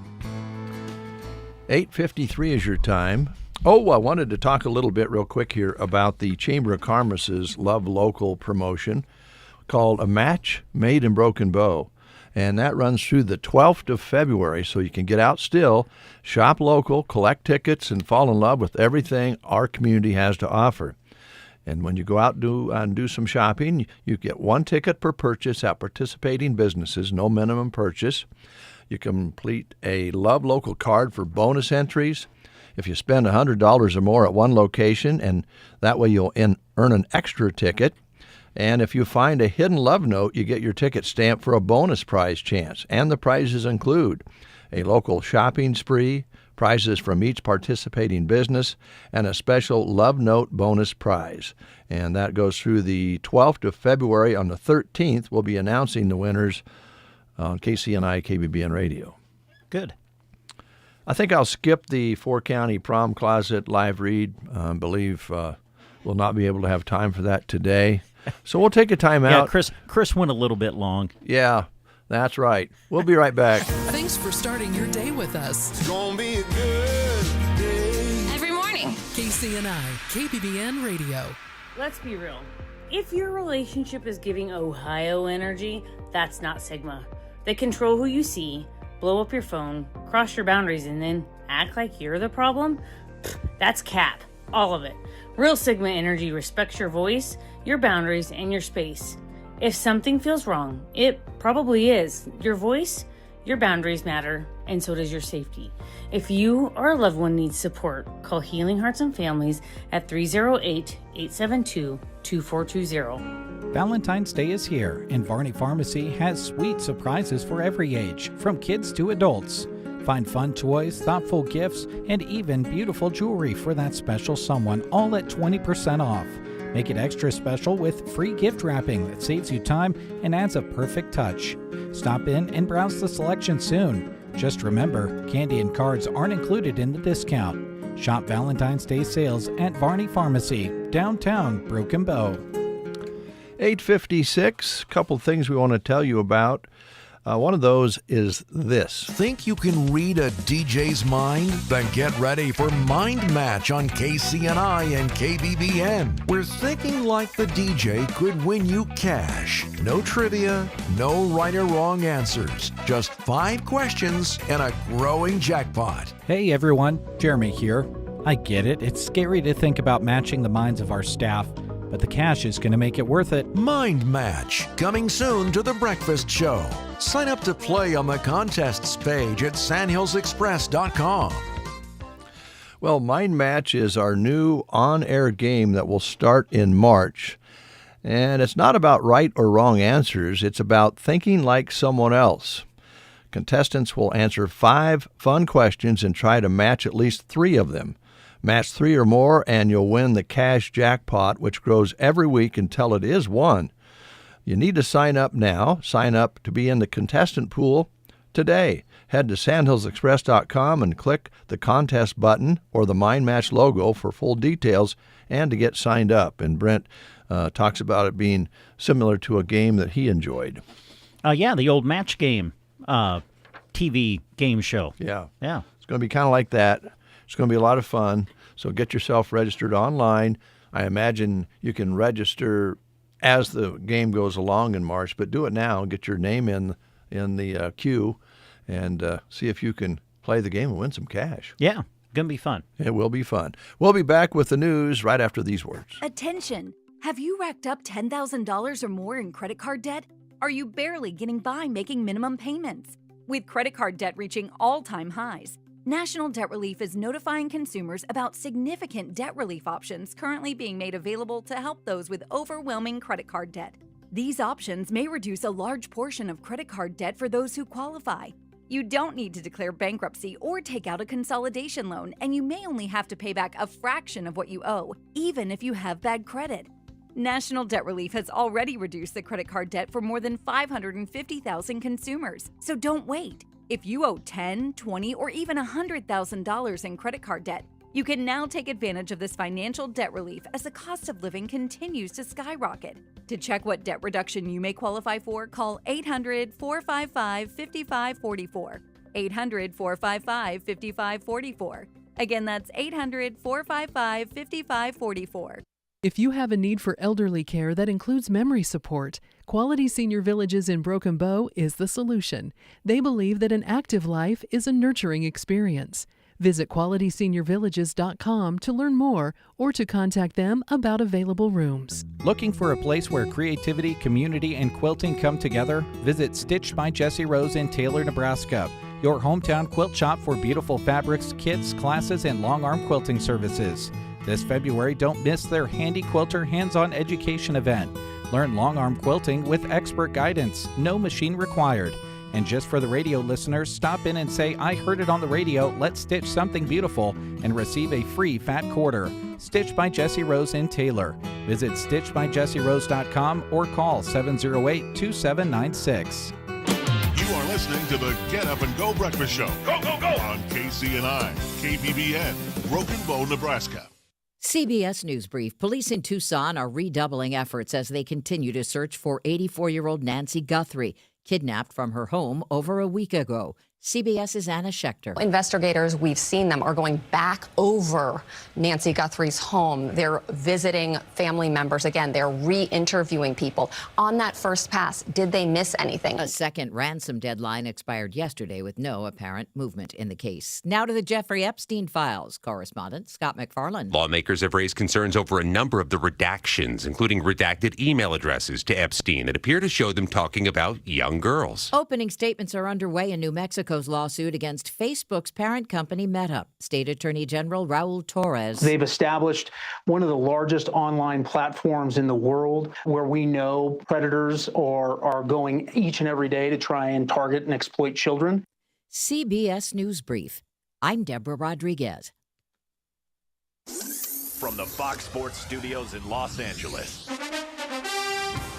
8:53 is your time. Oh, I wanted to talk a little bit real quick here about the Chamber of Commerce's Love Local promotion called A Match Made in Broken Bow. And that runs through the 12th of February, so you can get out still, shop local, collect tickets, and fall in love with everything our community has to offer. And when you go out and do some shopping, you get 1 ticket per purchase at participating businesses, no minimum purchase. You complete a Love Local card for bonus entries if you spend $100 or more at one location, and that way you'll earn an extra ticket. And if you find a hidden love note, you get your ticket stamped for a bonus prize chance. And the prizes include a local shopping spree, prizes from each participating business, and a special love note bonus prize. And that goes through the 12th of February. On the 13th, we'll be announcing the winners on KCNI KBBN Radio. Good. I think I'll skip the 4-county prom closet live read. I believe we'll not be able to have time for that today. So we'll take a time out. Yeah, Chris went a little bit long. Yeah, that's right. We'll be right back. Thanks for starting your day with us. It's gonna be a good day. Every morning. KCNI, KBBN Radio. Let's be real. If your relationship is giving Ohio energy, that's not Sigma. They control who you see, blow up your phone, cross your boundaries, and then act like you're the problem? That's cap. All of it. Real Sigma energy respects your voice, your boundaries, and your space. If something feels wrong, it probably is. Your voice, your boundaries matter, and so does your safety. If you or a loved one needs support, call Healing Hearts and Families at 308-872-2420. Valentine's Day is here, and Varney Pharmacy has sweet surprises for every age, from kids to adults. Find fun toys, thoughtful gifts, and even beautiful jewelry for that special someone, all at 20% off. Make it extra special with free gift wrapping that saves you time and adds a perfect touch. Stop in and browse the selection soon. Just remember, candy and cards aren't included in the discount. Shop Valentine's Day sales at Varney Pharmacy, downtown Broken Bow. 8:56, a couple things we want to tell you about. One of those is this. Think you can read a DJ's mind? Then get ready for Mind Match on KCNI and KBBN. We're thinking like the DJ could win you cash. No trivia, no right or wrong answers. Just 5 questions and a growing jackpot. Hey everyone, Jeremy here. I get it, it's scary to think about matching the minds of our staff, but the cash is going to make it worth it. Mind Match, coming soon to The Breakfast Show. Sign up to play on the contests page at sandhillsexpress.com. Well, Mind Match is our new on-air game that will start in March. And it's not about right or wrong answers. It's about thinking like someone else. Contestants will answer 5 fun questions and try to match at least 3 of them. Match 3 or more, and you'll win the cash jackpot, which grows every week until it is won. You need to sign up now. Sign up to be in the contestant pool today. Head to sandhillsexpress.com and click the contest button or the Mind Match logo for full details and to get signed up. And Brent talks about it being similar to a game that he enjoyed. Yeah, the old Match Game TV game show. Yeah. Yeah. It's going to be kind of like that. It's going to be a lot of fun. So get yourself registered online. I imagine you can register as the game goes along in March, but do it now. Get your name in the queue and see if you can play the game and win some cash. Yeah, going to be fun. It will be fun. We'll be back with the news right after these words. Attention! Have you racked up $10,000 or more in credit card debt? Are you barely getting by making minimum payments? With credit card debt reaching all-time highs, National Debt Relief is notifying consumers about significant debt relief options currently being made available to help those with overwhelming credit card debt. These options may reduce a large portion of credit card debt for those who qualify. You don't need to declare bankruptcy or take out a consolidation loan, and you may only have to pay back a fraction of what you owe, even if you have bad credit. National Debt Relief has already reduced the credit card debt for more than 550,000 consumers, so don't wait. If you owe $10,000, $20,000, or even $100,000 in credit card debt, you can now take advantage of this financial debt relief as the cost of living continues to skyrocket. To check what debt reduction you may qualify for, call 800-455-5544. 800-455-5544. Again, that's 800-455-5544. If you have a need for elderly care that includes memory support, Quality Senior Villages in Broken Bow is the solution. They believe that an active life is a nurturing experience. Visit QualitySeniorVillages.com to learn more or to contact them about available rooms. Looking for a place where creativity, community, and quilting come together? Visit Stitched by Jessie Rose in Taylor, Nebraska, your hometown quilt shop for beautiful fabrics, kits, classes, and long-arm quilting services. This February, don't miss their Handy Quilter hands-on education event. Learn long-arm quilting with expert guidance, no machine required. And just for the radio listeners, stop in and say, I heard it on the radio, let's stitch something beautiful, and receive a free fat quarter. Stitched by Jessie Rose in Taylor. Visit stitchedbyjessierose.com or call 708-2796. You are listening to the Get Up and Go Breakfast Show. Go, go, go! On KCNI, KBBN, Broken Bow, Nebraska. CBS News Brief. Police in Tucson are redoubling efforts as they continue to search for 84-year-old Nancy Guthrie, kidnapped from her home over a week ago. CBS's Anna Schechter. Investigators, we've seen them, are going back over Nancy Guthrie's home. They're visiting family members again. They're re-interviewing people. On that first pass, did they miss anything? A second ransom deadline expired yesterday with no apparent movement in the case. Now to the Jeffrey Epstein files. Correspondent Scott McFarland. Lawmakers have raised concerns over a number of the redactions, including redacted email addresses to Epstein that appear to show them talking about young girls. Opening statements are underway in New Mexico's lawsuit against Facebook's parent company Meta. State Attorney General Raul Torres. They've established one of the largest online platforms in the world where we know predators are going each and every day to try and target and exploit children. CBS News Brief. I'm Deborah Rodriguez. From the Fox Sports Studios in Los Angeles,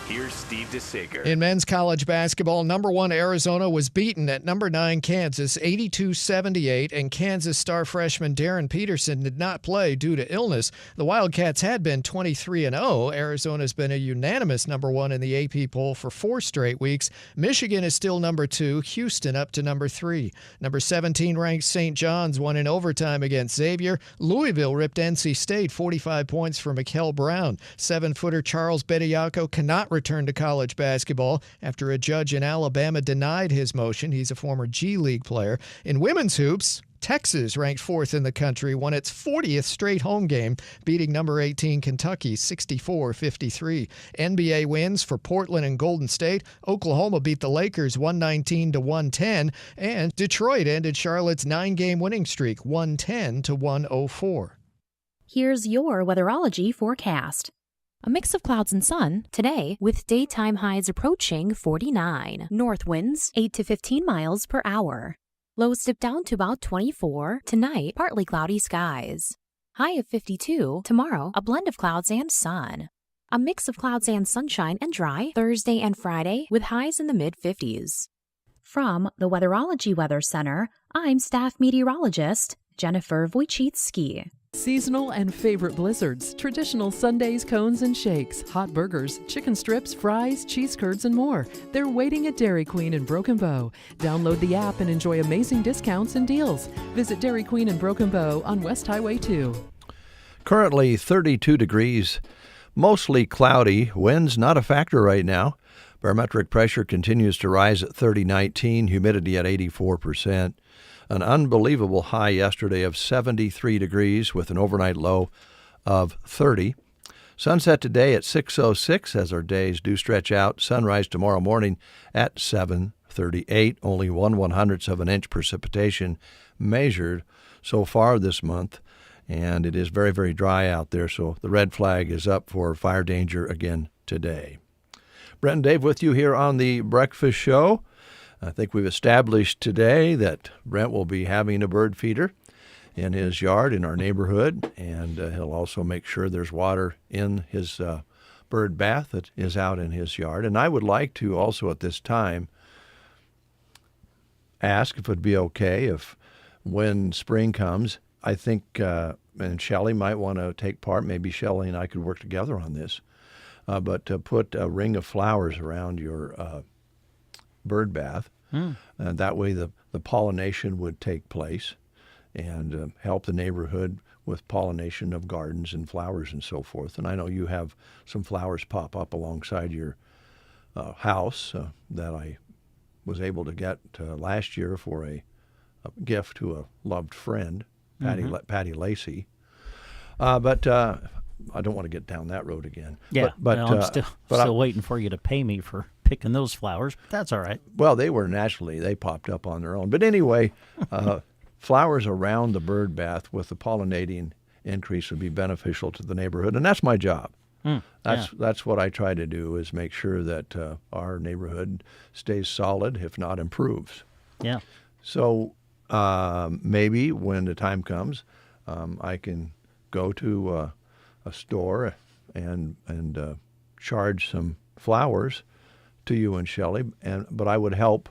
Here's Steve DeSager. In men's college basketball, number 1 Arizona was beaten at number 9 Kansas 82-78, and Kansas star freshman Darren Peterson did not play due to illness. The Wildcats had been 23-0. Arizona's been a unanimous number 1 in the AP poll for 4 straight weeks. Michigan is still number 2, Houston up to number 3. Number 17 ranked St. John's won in overtime against Xavier. Louisville ripped NC State 45 points for Mikal Brown. 7-footer Charles Bediako cannot return to college basketball after a judge in Alabama denied his motion. He's a former G League player. In women's hoops, Texas, ranked 4th in the country, won its 40th straight home game, beating number 18 Kentucky 64-53. NBA wins for Portland and Golden State. Oklahoma beat the Lakers 119-110, and Detroit ended Charlotte's 9-game winning streak 110-104. Here's your weatherology forecast. A mix of clouds and sun today with daytime highs approaching 49. North winds 8 to 15 miles per hour. Lows dip down to about 24. Tonight, partly cloudy skies. High of 52. Tomorrow, a blend of clouds and sun. A mix of clouds and sunshine and dry Thursday and Friday with highs in the mid-50s. From the Weatherology Weather Center, I'm staff meteorologist Jennifer Wojcicki. Seasonal and favorite blizzards, traditional sundaes, cones, and shakes, hot burgers, chicken strips, fries, cheese curds, and more. They're waiting at Dairy Queen in Broken Bow. Download the app and enjoy amazing discounts and deals. Visit Dairy Queen in Broken Bow on West Highway 2. Currently 32 degrees, mostly cloudy. Winds not a factor right now. Barometric pressure continues to rise at 3019, humidity at 84%. An unbelievable high yesterday of 73 degrees with an overnight low of 30. Sunset today at 6:06 as our days do stretch out. Sunrise tomorrow morning at 7:38. Only 1/100th of an inch precipitation measured so far this month. And it is very, very dry out there, so the red flag is up for fire danger again today. Brent and Dave with you here on the Breakfast Show. I think we've established today that Brent will be having a bird feeder in his yard in our neighborhood, and he'll also make sure there's water in his bird bath that is out in his yard. And I would like to also at this time ask if it would be okay if when spring comes, I think, and Shelley might want to take part, maybe Shelley and I could work together on this, but to put a ring of flowers around your bird bath, and that way the pollination would take place and help the neighborhood with pollination of gardens and flowers and so forth. And I know you have some flowers pop up alongside your house that I was able to get last year for a gift to a loved friend, Patty Lacey. But I don't want to get down that road again. Yeah, but I'm still waiting for you to pay me for picking those flowers. But that's all right. Well, they popped up on their own. But anyway, flowers around the bird bath with the pollinating increase would be beneficial to the neighborhood, and that's my job. That's what I try to do, is make sure that our neighborhood stays solid, if not improves. Yeah. So maybe when the time comes, I can go to a store and charge some flowers to you and Shelley, but I would help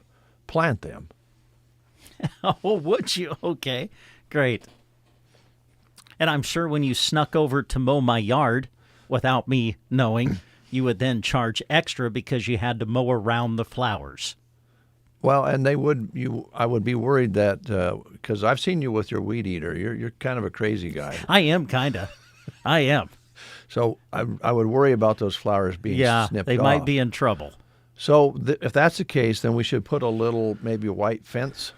plant them. Oh, would you? Okay, great. And I'm sure when you snuck over to mow my yard without me knowing, you would then charge extra because you had to mow around the flowers. Well, and I would be worried that because I've seen you with your weed eater. You're kind of a crazy guy. I am kinda. I am. So I would worry about those flowers being snipped off. They might be in trouble. So if that's the case, then we should put a little, maybe a white fence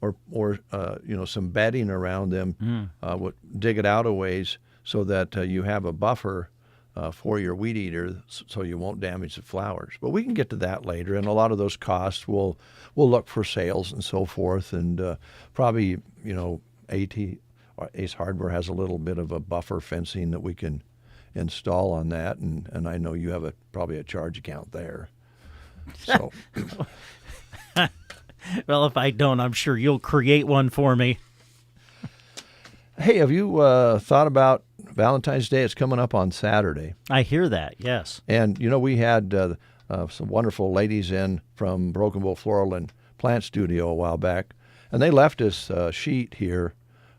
or some bedding around them, dig it out a ways so that you have a buffer for your weed eater so you won't damage the flowers. But we can get to that later, and a lot of those costs we'll look for sales and so forth, and probably, Ace Hardware has a little bit of a buffer fencing that we can install on that, and I know you have probably a charge account there. So, well, if I don't, I'm sure you'll create one for me. Hey, have you thought about Valentine's Day? It's coming up on Saturday. I hear that, yes. And, we had some wonderful ladies in from Broken Bow Floral and Plant Studio a while back, and they left us a sheet here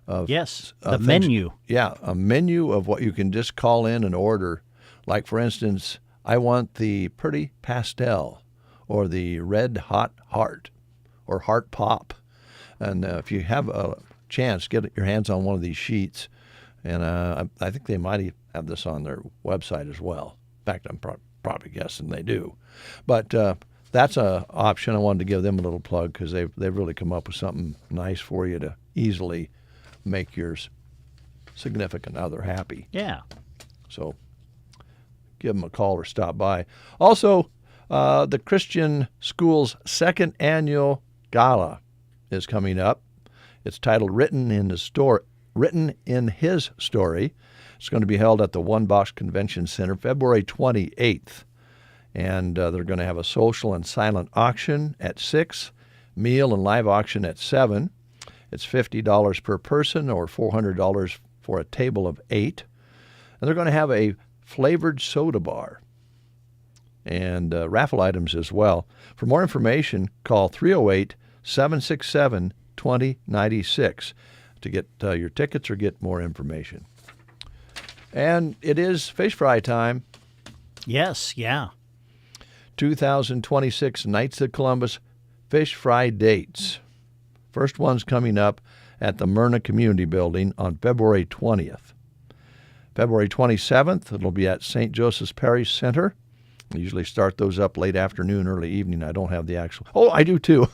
of the menu. Yeah, a menu of what you can just call in and order. Like, for instance, I want the pretty pastel or the red hot heart or heart pop. And if you have a chance, get your hands on one of these sheets. And I think they might have this on their website as well. In fact, I'm probably guessing they do. But that's an option. I wanted to give them a little plug because they've really come up with something nice for you to easily make your significant other happy. Yeah. So give them a call or stop by. Also, the Christian School's second annual gala is coming up. It's titled Written in His Story. It's going to be held at the One Box Convention Center February 28th. And they're going to have a social and silent auction at 6, meal and live auction at 7. It's $50 per person or $400 for a table of 8. And they're going to have a flavored soda bar and raffle items as well. For more information, call 308-767-2096 to get your tickets or get more information. And it is fish fry time. Yes, yeah. 2026 Knights of Columbus fish fry dates. First one's coming up at the Myrna Community Building on February 20th. February 27th, it'll be at St. Joseph's Parish Center. I usually start those up late afternoon, early evening. I don't have the actual... Oh, I do too.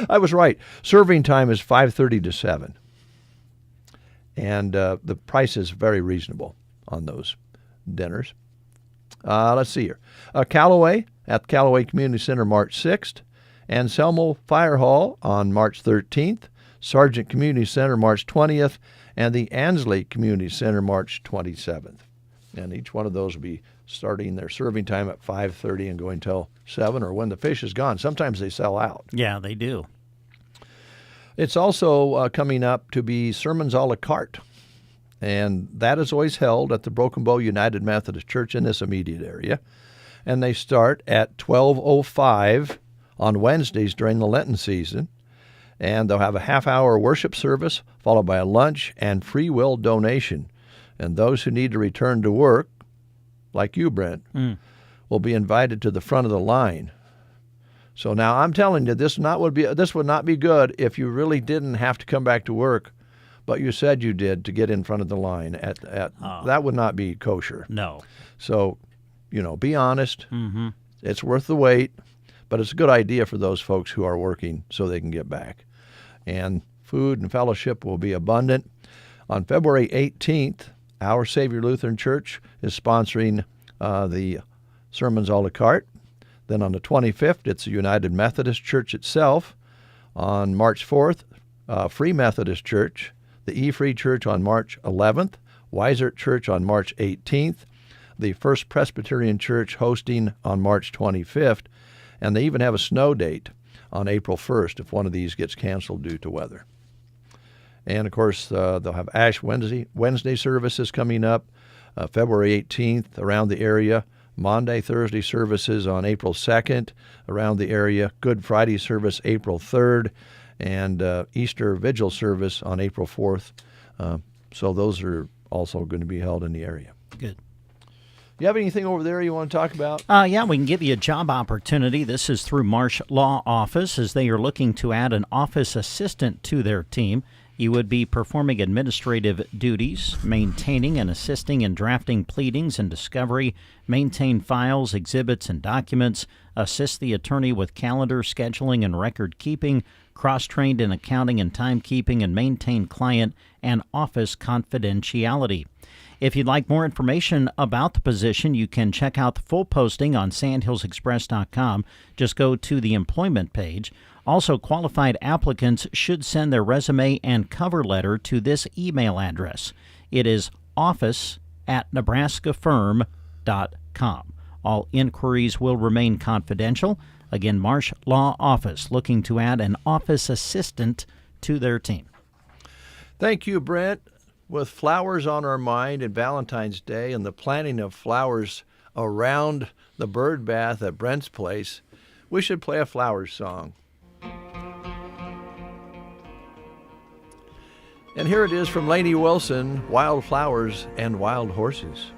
I was right. Serving time is 5:30 to 7. And the price is very reasonable on those dinners. Let's see here. Callaway at Callaway Community Center March 6th. Anselmo Fire Hall on March 13th. Sargent Community Center March 20th. And the Ansley Community Center March 27th. And each one of those will be starting their serving time at 5:30 and going till 7 or when the fish is gone. Sometimes they sell out. Yeah, they do. It's also coming up to be sermons a la carte. And that is always held at the Broken Bow United Methodist Church in this immediate area. And they start at 12:05 on Wednesdays during the Lenten season. And they'll have a half-hour worship service followed by a lunch and free will donation. And those who need to return to work, like you, Brent, will be invited to the front of the line. So now I'm telling you, this would not be good if you really didn't have to come back to work, but you said you did to get in front of the line. That would not be kosher. No. So, be honest. Mm-hmm. It's worth the wait, but it's a good idea for those folks who are working so they can get back. And food and fellowship will be abundant. On February 18th, Our Savior Lutheran Church is sponsoring the sermons a la carte. Then on the 25th, it's the United Methodist Church itself. On March 4th, Free Methodist Church, the E-Free Church on March 11th, Weisert Church on March 18th, the First Presbyterian Church hosting on March 25th, and they even have a snow date on April 1st if one of these gets canceled due to weather. And, of course, they'll have Ash Wednesday services coming up February 18th around the area. Maundy, Thursday services on April 2nd around the area. Good Friday service April 3rd. And Easter Vigil service on April 4th. So those are also going to be held in the area. Good. You have anything over there you want to talk about? Yeah, we can give you a job opportunity. This is through Marsh Law Office, as they are looking to add an office assistant to their team. You would be performing administrative duties, maintaining and assisting in drafting pleadings and discovery, maintain files, exhibits, and documents, assist the attorney with calendar scheduling and record keeping, cross-trained in accounting and timekeeping, and maintain client and office confidentiality. If you'd like more information about the position, you can check out the full posting on sandhillsexpress.com. Just go to the employment page. Also, qualified applicants should send their resume and cover letter to this email address. It is office@nebraskafirm.com. All inquiries will remain confidential. Again, Marsh Law Office looking to add an office assistant to their team. Thank you, Brent. With flowers on our mind and Valentine's Day and the planting of flowers around the bird bath at Brent's place, we should play a flowers song. And here it is from Lainey Wilson, Wild Flowers and Wild Horses.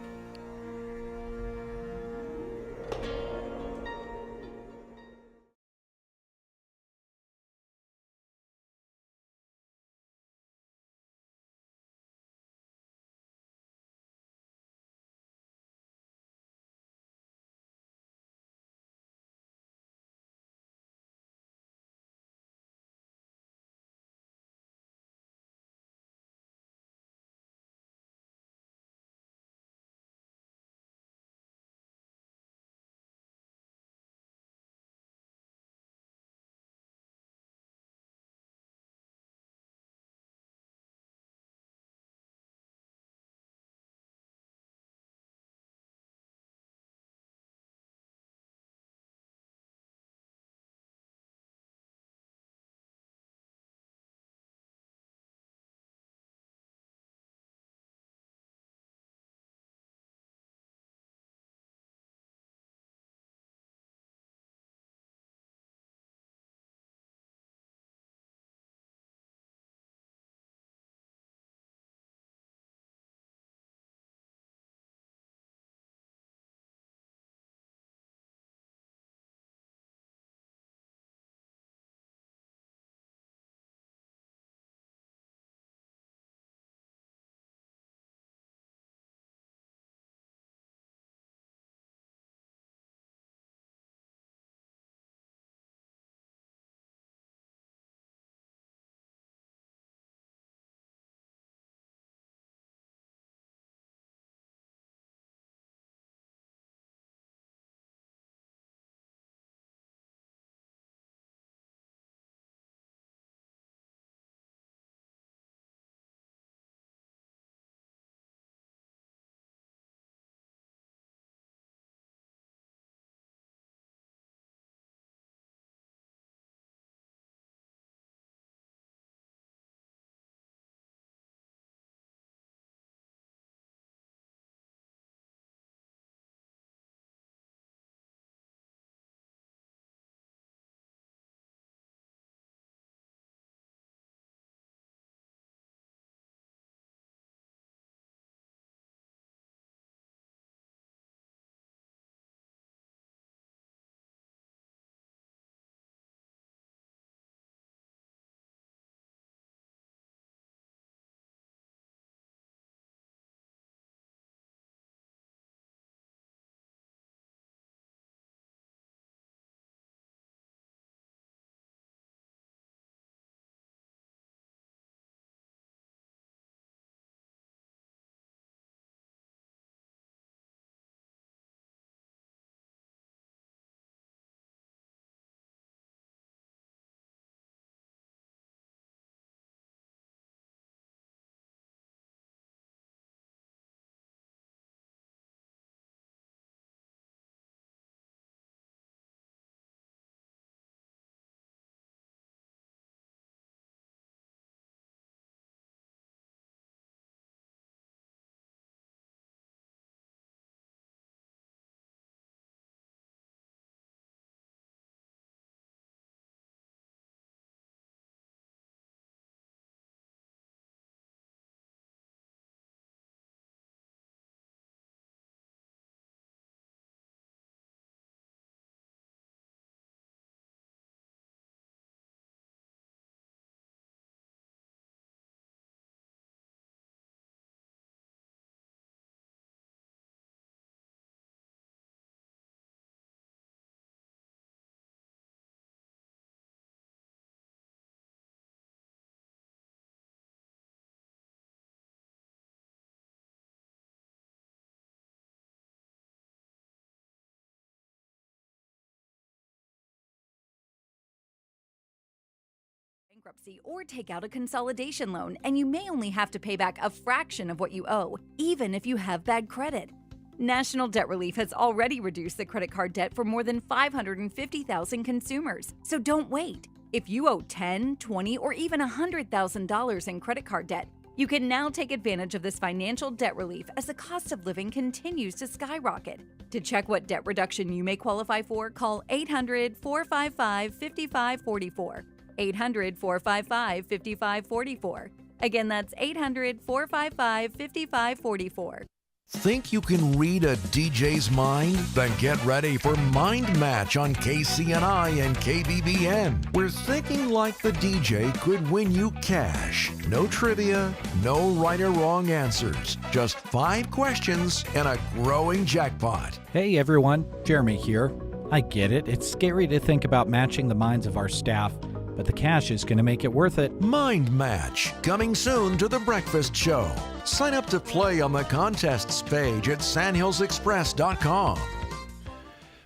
Bankruptcy or take out a consolidation loan, and you may only have to pay back a fraction of what you owe, even if you have bad credit. National Debt Relief has already reduced the credit card debt for more than 550,000 consumers. So don't wait. If you owe $10,000, $20,000, or even $100,000 in credit card debt, You can now take advantage of this financial debt relief as the cost of living continues to skyrocket. To check what debt reduction you may qualify for, call 800-455-5544. 800-455-5544. Again, that's 800-455-5544. Think you can read a DJ's mind? Then get ready for Mind Match on KCNI and KBBN. We're thinking like the DJ could win you cash. No trivia, no right or wrong answers. Just 5 questions and a growing jackpot. Hey everyone, Jeremy here. I get it, it's scary to think about matching the minds of our staff, but the cash is going to make it worth it. Mind Match, coming soon to The Breakfast Show. Sign up to play on the contests page at sandhillsexpress.com.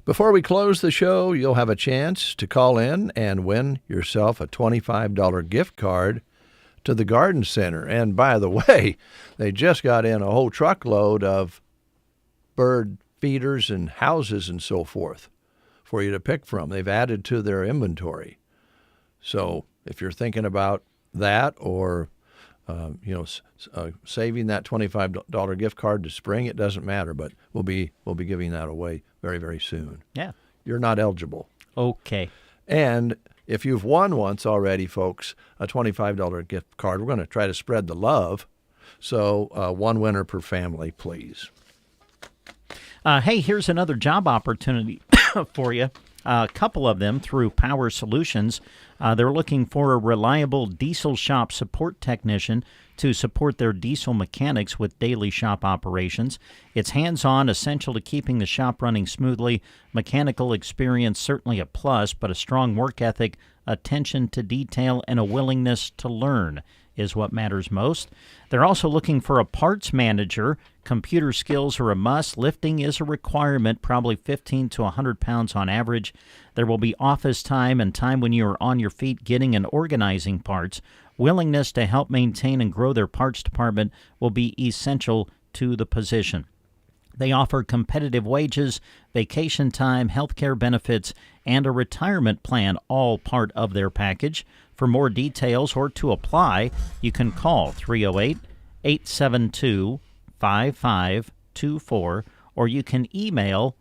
Before we close the show, you'll have a chance to call in and win yourself a $25 gift card to the Garden Center. And by the way, they just got in a whole truckload of bird feeders and houses and so forth for you to pick from. They've added to their inventory. So if you're thinking about that or saving that $25 gift card to spring, it doesn't matter, but we'll be giving that away very, very soon. Yeah. You're not eligible. Okay. And if you've won once already, folks, a $25 gift card, we're going to try to spread the love. So one winner per family, please. Hey, here's another job opportunity for you. A couple of them through Power Solutions. They're looking for a reliable diesel shop support technician to support their diesel mechanics with daily shop operations. It's hands-on, essential to keeping the shop running smoothly. Mechanical experience certainly a plus, but a strong work ethic, attention to detail, and a willingness to learn is what matters most. They're also looking for a parts manager. Computer skills are a must. Lifting is a requirement, probably 15 to 100 pounds on average. There will be office time and time when you are on your feet getting and organizing parts. Willingness to help maintain and grow their parts department will be essential to the position. They offer competitive wages, vacation time, health care benefits, and a retirement plan, all part of their package. For more details or to apply, you can call 308-872-5524, or you can email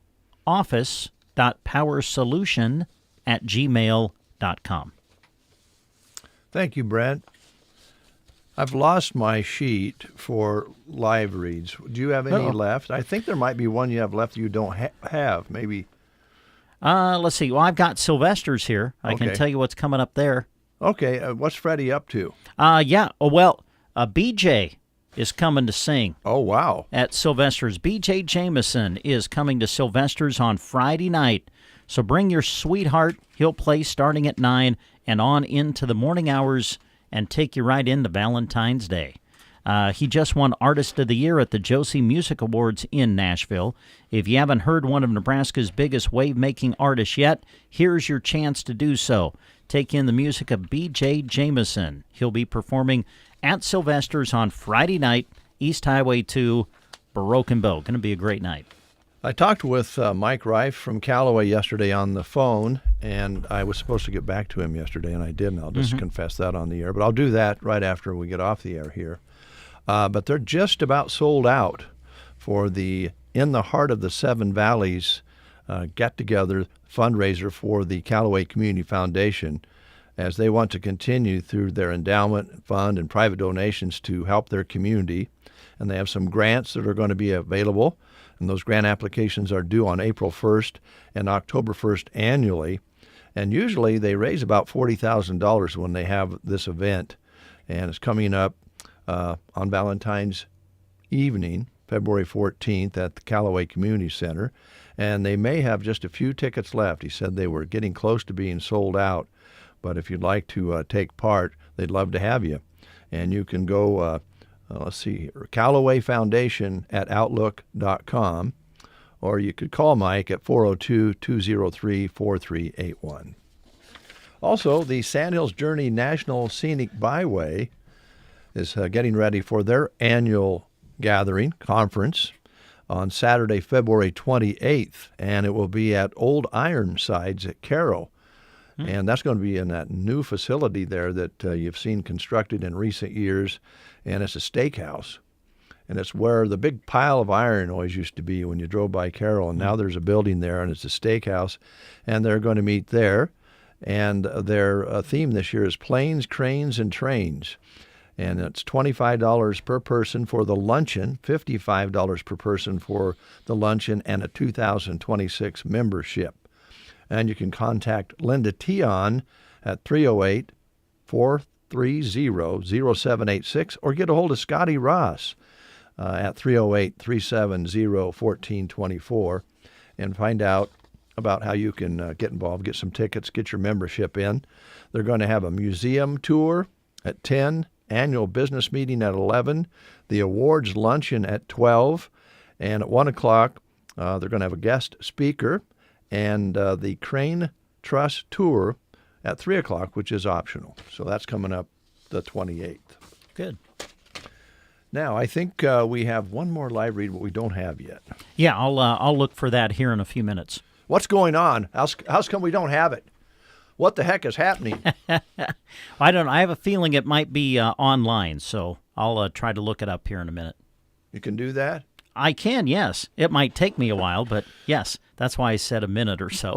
office.powersolution@gmail.com. Thank you, Brent. I've lost my sheet for live reads. Do you have any left? I think there might be one you have left you don't have. Maybe. Let's see. Well, I've got Sylvester's here. I can tell you what's coming up there. Okay. What's Freddie up to? BJ is coming to sing. Oh, wow. At Sylvester's. BJ Jameson is coming to Sylvester's on Friday night. So bring your sweetheart. He'll play starting at 9 and on into the morning hours and take you right into Valentine's Day. He just won Artist of the Year at the Josie Music Awards in Nashville. If you haven't heard one of Nebraska's biggest wave-making artists yet, here's your chance to do so. Take in the music of B.J. Jameson. He'll be performing at Sylvester's on Friday night, East Highway 2, Broken Bow. Going to be a great night. I talked with Mike Reif from Callaway yesterday on the phone, and I was supposed to get back to him yesterday, and I didn't. I'll just confess that on the air, but I'll do that right after we get off the air here. But they're just about sold out for the In the Heart of the Seven Valleys get-together fundraiser for the Callaway Community Foundation, as they want to continue through their endowment fund and private donations to help their community. And they have some grants that are going to be available, and those grant applications are due on April 1st and October 1st annually. And usually they raise about $40,000 when they have this event, and it's coming up on Valentine's evening, February 14th, at the Callaway Community Center. And they may have just a few tickets left. He said they were getting close to being sold out, but if you'd like to take part, they'd love to have you. And you can go, let's see here, Callaway Foundation at Outlook.com, or you could call Mike at 402-203-4381. Also, the Sandhills Journey National Scenic Byway is getting ready for their annual gathering conference on Saturday, February 28th, and it will be at Old Ironsides at Carroll. And that's going to be in that new facility there that you've seen constructed in recent years, and it's a steakhouse. And it's where the big pile of iron always used to be when you drove by Carroll, and now there's a building there, and it's a steakhouse, and they're going to meet there. And their theme this year is Planes, Cranes, and Trains. And it's $25 per person for the luncheon, $55 per person for the luncheon, and a 2026 membership. And you can contact Linda Tion at 308-430-0786 or get a hold of Scotty Ross at 308-370-1424 and find out about how you can get involved, get some tickets, get your membership in. They're going to have a museum tour at 10, annual business meeting at 11, the awards luncheon at 12, and at 1 o'clock they're going to have a guest speaker and the Crane Trust Tour at 3 o'clock, which is optional. So that's coming up the 28th. Good. Now, I think we have one more live read, but we don't have yet. Yeah, I'll look for that here in a few minutes. What's going on? How's come we don't have it? What the heck is happening? I don't know. I have a feeling it might be online, so I'll try to look it up here in a minute. You can do that? I can, yes. It might take me a while, but yes, that's why I said a minute or so.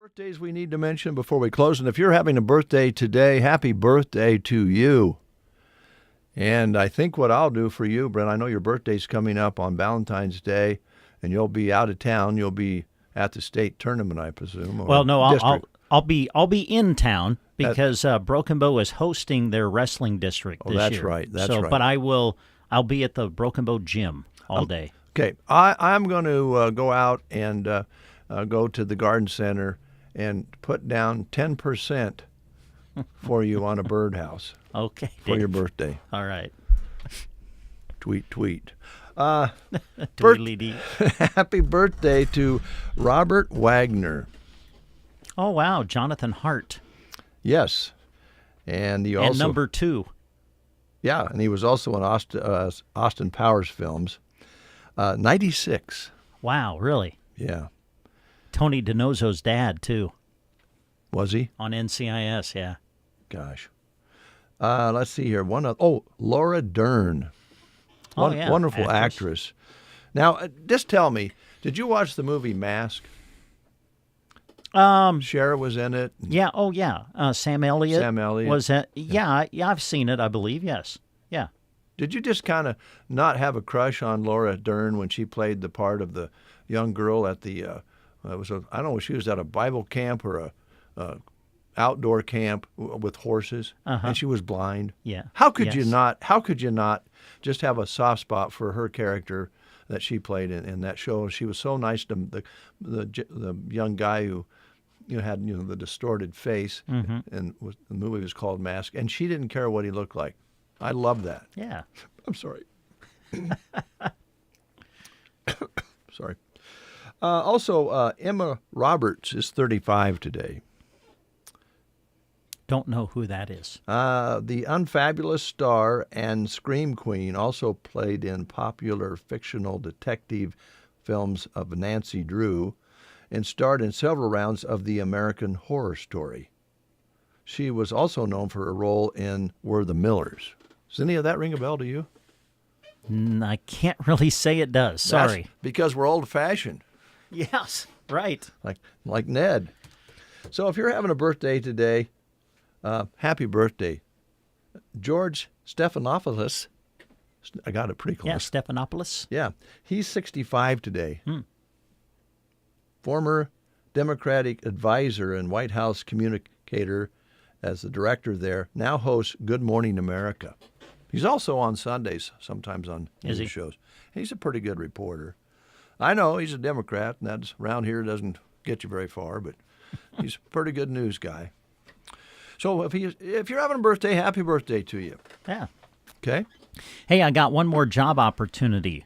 Birthdays we need to mention before we close. And if you're having a birthday today, happy birthday to you. And I think what I'll do for you, Brent, I know your birthday's coming up on Valentine's Day, and you'll be out of town. You'll be at the state tournament, I presume. Or Well, no, district. I'll be in town because Broken Bow is hosting their wrestling district this that's year. right. That's right. But I'll be at the Broken Bow gym all day. Okay, I'm going to go out and go to the garden center and put down 10% for you on a birdhouse. Okay, for your Dave. birthday. All right. Tweet. Tweedledee. Happy birthday to Robert Wagner. Oh wow, Jonathan Hart. Yes, and he also And number 2. Yeah, and he was also in Austin Powers films. 96. Wow, really? Yeah. Tony DiNozzo's dad too. Was he? On NCIS, yeah. Gosh. Let's see here. Laura Dern. Yeah, Wonderful actress. Now, just tell me, did you watch the movie Mask? Cher was in it. Yeah. Oh, yeah. Sam Elliott. Sam Elliott. Was that? Yeah. I've seen it. I believe. Yes. Yeah. Did you just kind of not have a crush on Laura Dern when she played the part of the young girl at the? I don't know. She was at a Bible camp or a outdoor camp with horses, and she was blind. Yeah. How could you not? How could you not just have a soft spot for her character that she played in that show? She was so nice to the young guy who had the distorted face, and the movie was called Mask, and she didn't care what he looked like. I love that. Yeah. I'm sorry. Sorry. Also, Emma Roberts is 35 today. Don't know who that is. The unfabulous star and scream queen, also played in popular fictional detective films of Nancy Drew and starred in several rounds of the American Horror Story. She was also known for a role in We're the Millers. Does any of that ring a bell to you? I can't really say it does. Sorry. That's because we're old-fashioned. Yes, right. Like Ned. So if you're having a birthday today, happy birthday. George Stephanopoulos. I got it pretty close. Yeah, Stephanopoulos. Yeah. He's 65 today. Former Democratic advisor and White House communicator as the director there, now hosts Good Morning America. He's also on Sundays, sometimes on news shows. He's a pretty good reporter. I know he's a Democrat, and that's around here doesn't get you very far, but he's a pretty good news guy. So if you're having a birthday, happy birthday to you. Yeah. Okay. Hey, I got one more job opportunity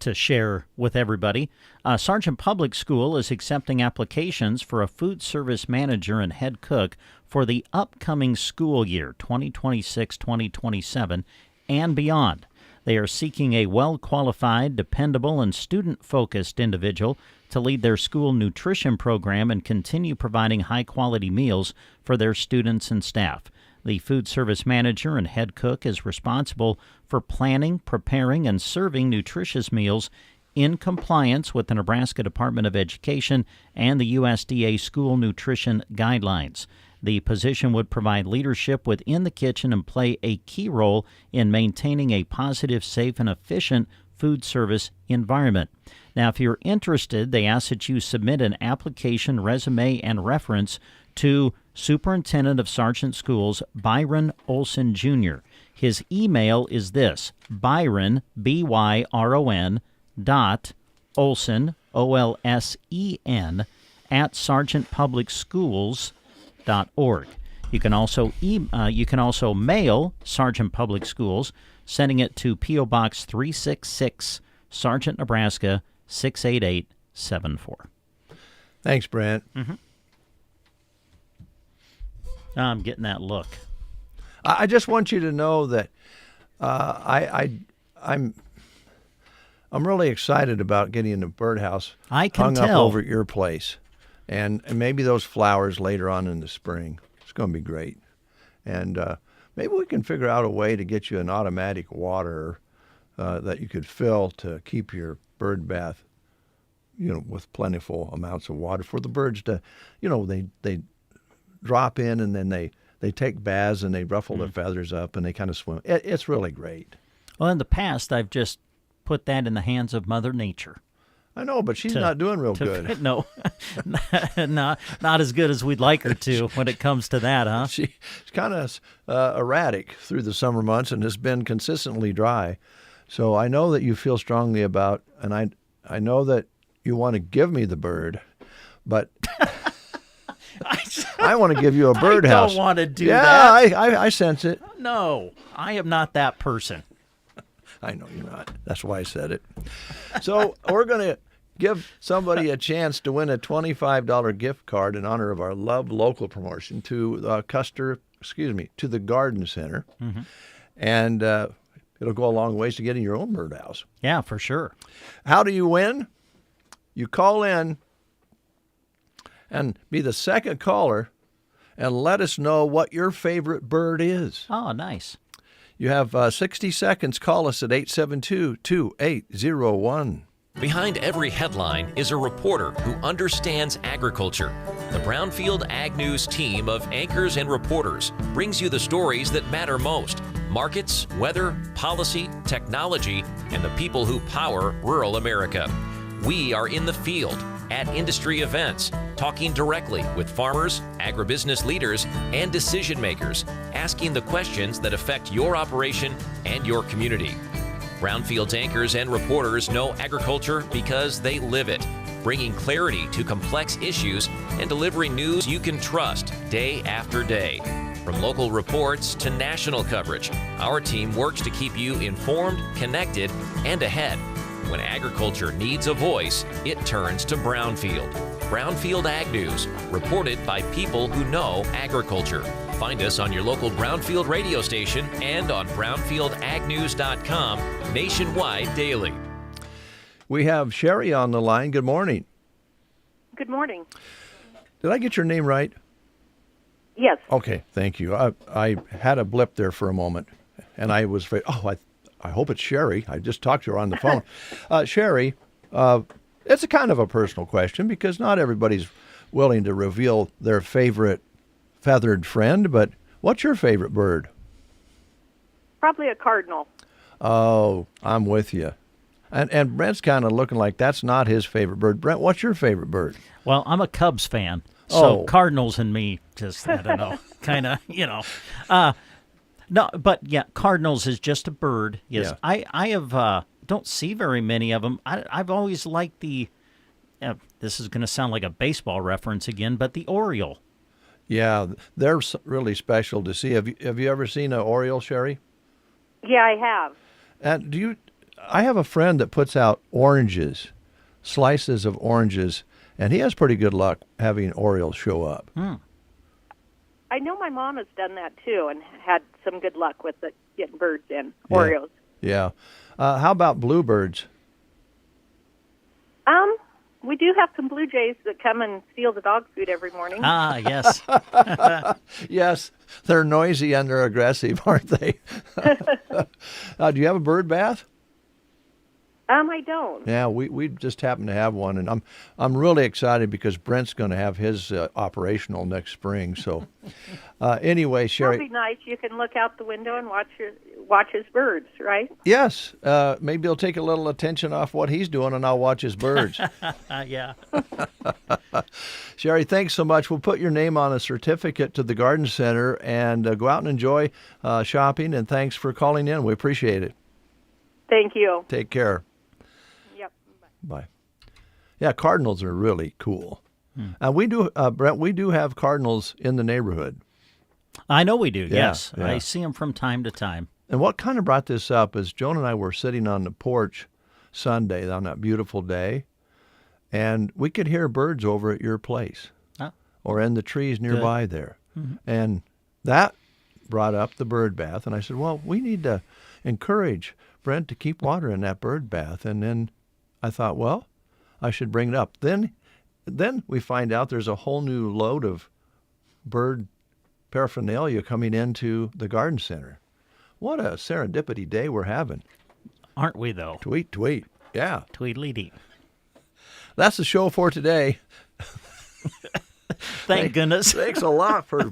to share with everybody. Sargent Public School is accepting applications for a food service manager and head cook for the upcoming school year, 2026-2027, and beyond. They are seeking a well-qualified, dependable, and student-focused individual to lead their school nutrition program and continue providing high-quality meals for their students and staff. The food service manager and head cook is responsible for planning, preparing, and serving nutritious meals in compliance with the Nebraska Department of Education and the USDA school nutrition guidelines. The position would provide leadership within the kitchen and play a key role in maintaining a positive, safe, and efficient food service environment. Now, if you're interested, they ask that you submit an application, resume, and reference to Superintendent of Sargent Schools Byron Olson Jr. His email is this: Byron, B-Y-R-O-N, Olson, O-L-S-E-N, at sargentpublicschools.org. You can also mail Sargent Public Schools, sending it to P.O. Box 366, Sargent, Nebraska 68874. Thanks, Brent. I'm getting that look. I just want you to know that I'm really excited about getting the birdhouse hung up over at your place, and maybe those flowers later on in the spring. It's going to be great, and maybe we can figure out a way to get you an automatic waterer that you could fill to keep your bird bath with plentiful amounts of water for the birds to, they drop in and then they take baths and they ruffle their feathers up and they kind of swim. It's really great. Well, in the past, I've just put that in the hands of Mother Nature. I know, but she's not doing real good. No, not as good as we'd like her to when it comes to that, huh? She's kind of erratic through the summer months and has been consistently dry. So I know that you feel strongly about, and I know that you want to give me the bird, but I want to give you a birdhouse. I don't want to do that. Yeah, I sense it. No, I am not that person. I know you're not. That's why I said it. So we're going to give somebody a chance to win a $25 gift card in honor of our Love Local promotion to the Garden Center. Mm-hmm. And it'll go a long ways to getting your own birdhouse. Yeah, for sure. How do you win? You call in and be the second caller and let us know what your favorite bird is. Oh, nice. You have 60 seconds. Call us at 872-2801. Behind every headline is a reporter who understands agriculture. The Brownfield Ag News team of anchors and reporters brings you the stories that matter most: markets, weather, policy, technology, and the people who power rural America. We are in the field, at industry events, talking directly with farmers, agribusiness leaders, and decision makers, asking the questions that affect your operation and your community. Brownfield's anchors and reporters know agriculture because they live it, bringing clarity to complex issues and delivering news you can trust day after day. From local reports to national coverage, our team works to keep you informed, connected, and ahead. When agriculture needs a voice, it turns to Brownfield. Brownfield Ag News, reported by people who know agriculture. Find us on your local Brownfield radio station and on brownfieldagnews.com nationwide daily. We have Sherry on the line. Good morning. Good morning. Did I get your name right? Yes. Okay, thank you. I had a blip there for a moment, and I was afraid, I hope it's Sherry. I just talked to her on the phone. Sherry, it's a kind of a personal question because not everybody's willing to reveal their favorite feathered friend, but what's your favorite bird? Probably a cardinal. Oh, I'm with you. And Brent's kind of looking like that's not his favorite bird. Brent, what's your favorite bird? Well, I'm a Cubs fan, so Cardinals and me just, I don't know, kind of, No, but yeah, Cardinals is just a bird. Yes, yeah. I have don't see very many of them. I've always liked the. This is going to sound like a baseball reference again, but the Oriole. Yeah, they're really special to see. Have you ever seen an Oriole, Sherry? Yeah, I have. And I have a friend that puts out oranges, slices of oranges, and he has pretty good luck having Orioles show up. I know my mom has done that too and had some good luck with it, getting birds in, Orioles. Yeah. How about bluebirds? We do have some blue jays that come and steal the dog food every morning. Ah, yes. Yes, they're noisy and they're aggressive, aren't they? Do you have a bird bath? I don't. Yeah, we just happen to have one, and I'm really excited because Brent's going to have his operational next spring. So, anyway, Sherry, that'll be nice. You can look out the window and watch his birds, right? Yes, maybe he'll take a little attention off what he's doing, and I'll watch his birds. Yeah. Sherry, thanks so much. We'll put your name on a certificate to the Garden Center and go out and enjoy shopping. And thanks for calling in. We appreciate it. Thank you. Take care. Yep. Bye. Yeah, cardinals are really cool. We do, Brent. We do have cardinals in the neighborhood. I know we do. Yeah, yes, yeah. I see them from time to time. And what kind of brought this up is Joan and I were sitting on the porch Sunday on that beautiful day, and we could hear birds over at your place or in the trees nearby there. Mm-hmm. And that brought up the bird bath. And I said, well, we need to encourage Brent to keep water in that bird bath. And then I thought, well, I should bring it up. Then we find out there's a whole new load of bird paraphernalia coming into the garden center. What a serendipity day we're having. Aren't we, though? Tweet. Yeah. Tweedledee. that's the show for today. Thank goodness. Thanks a lot for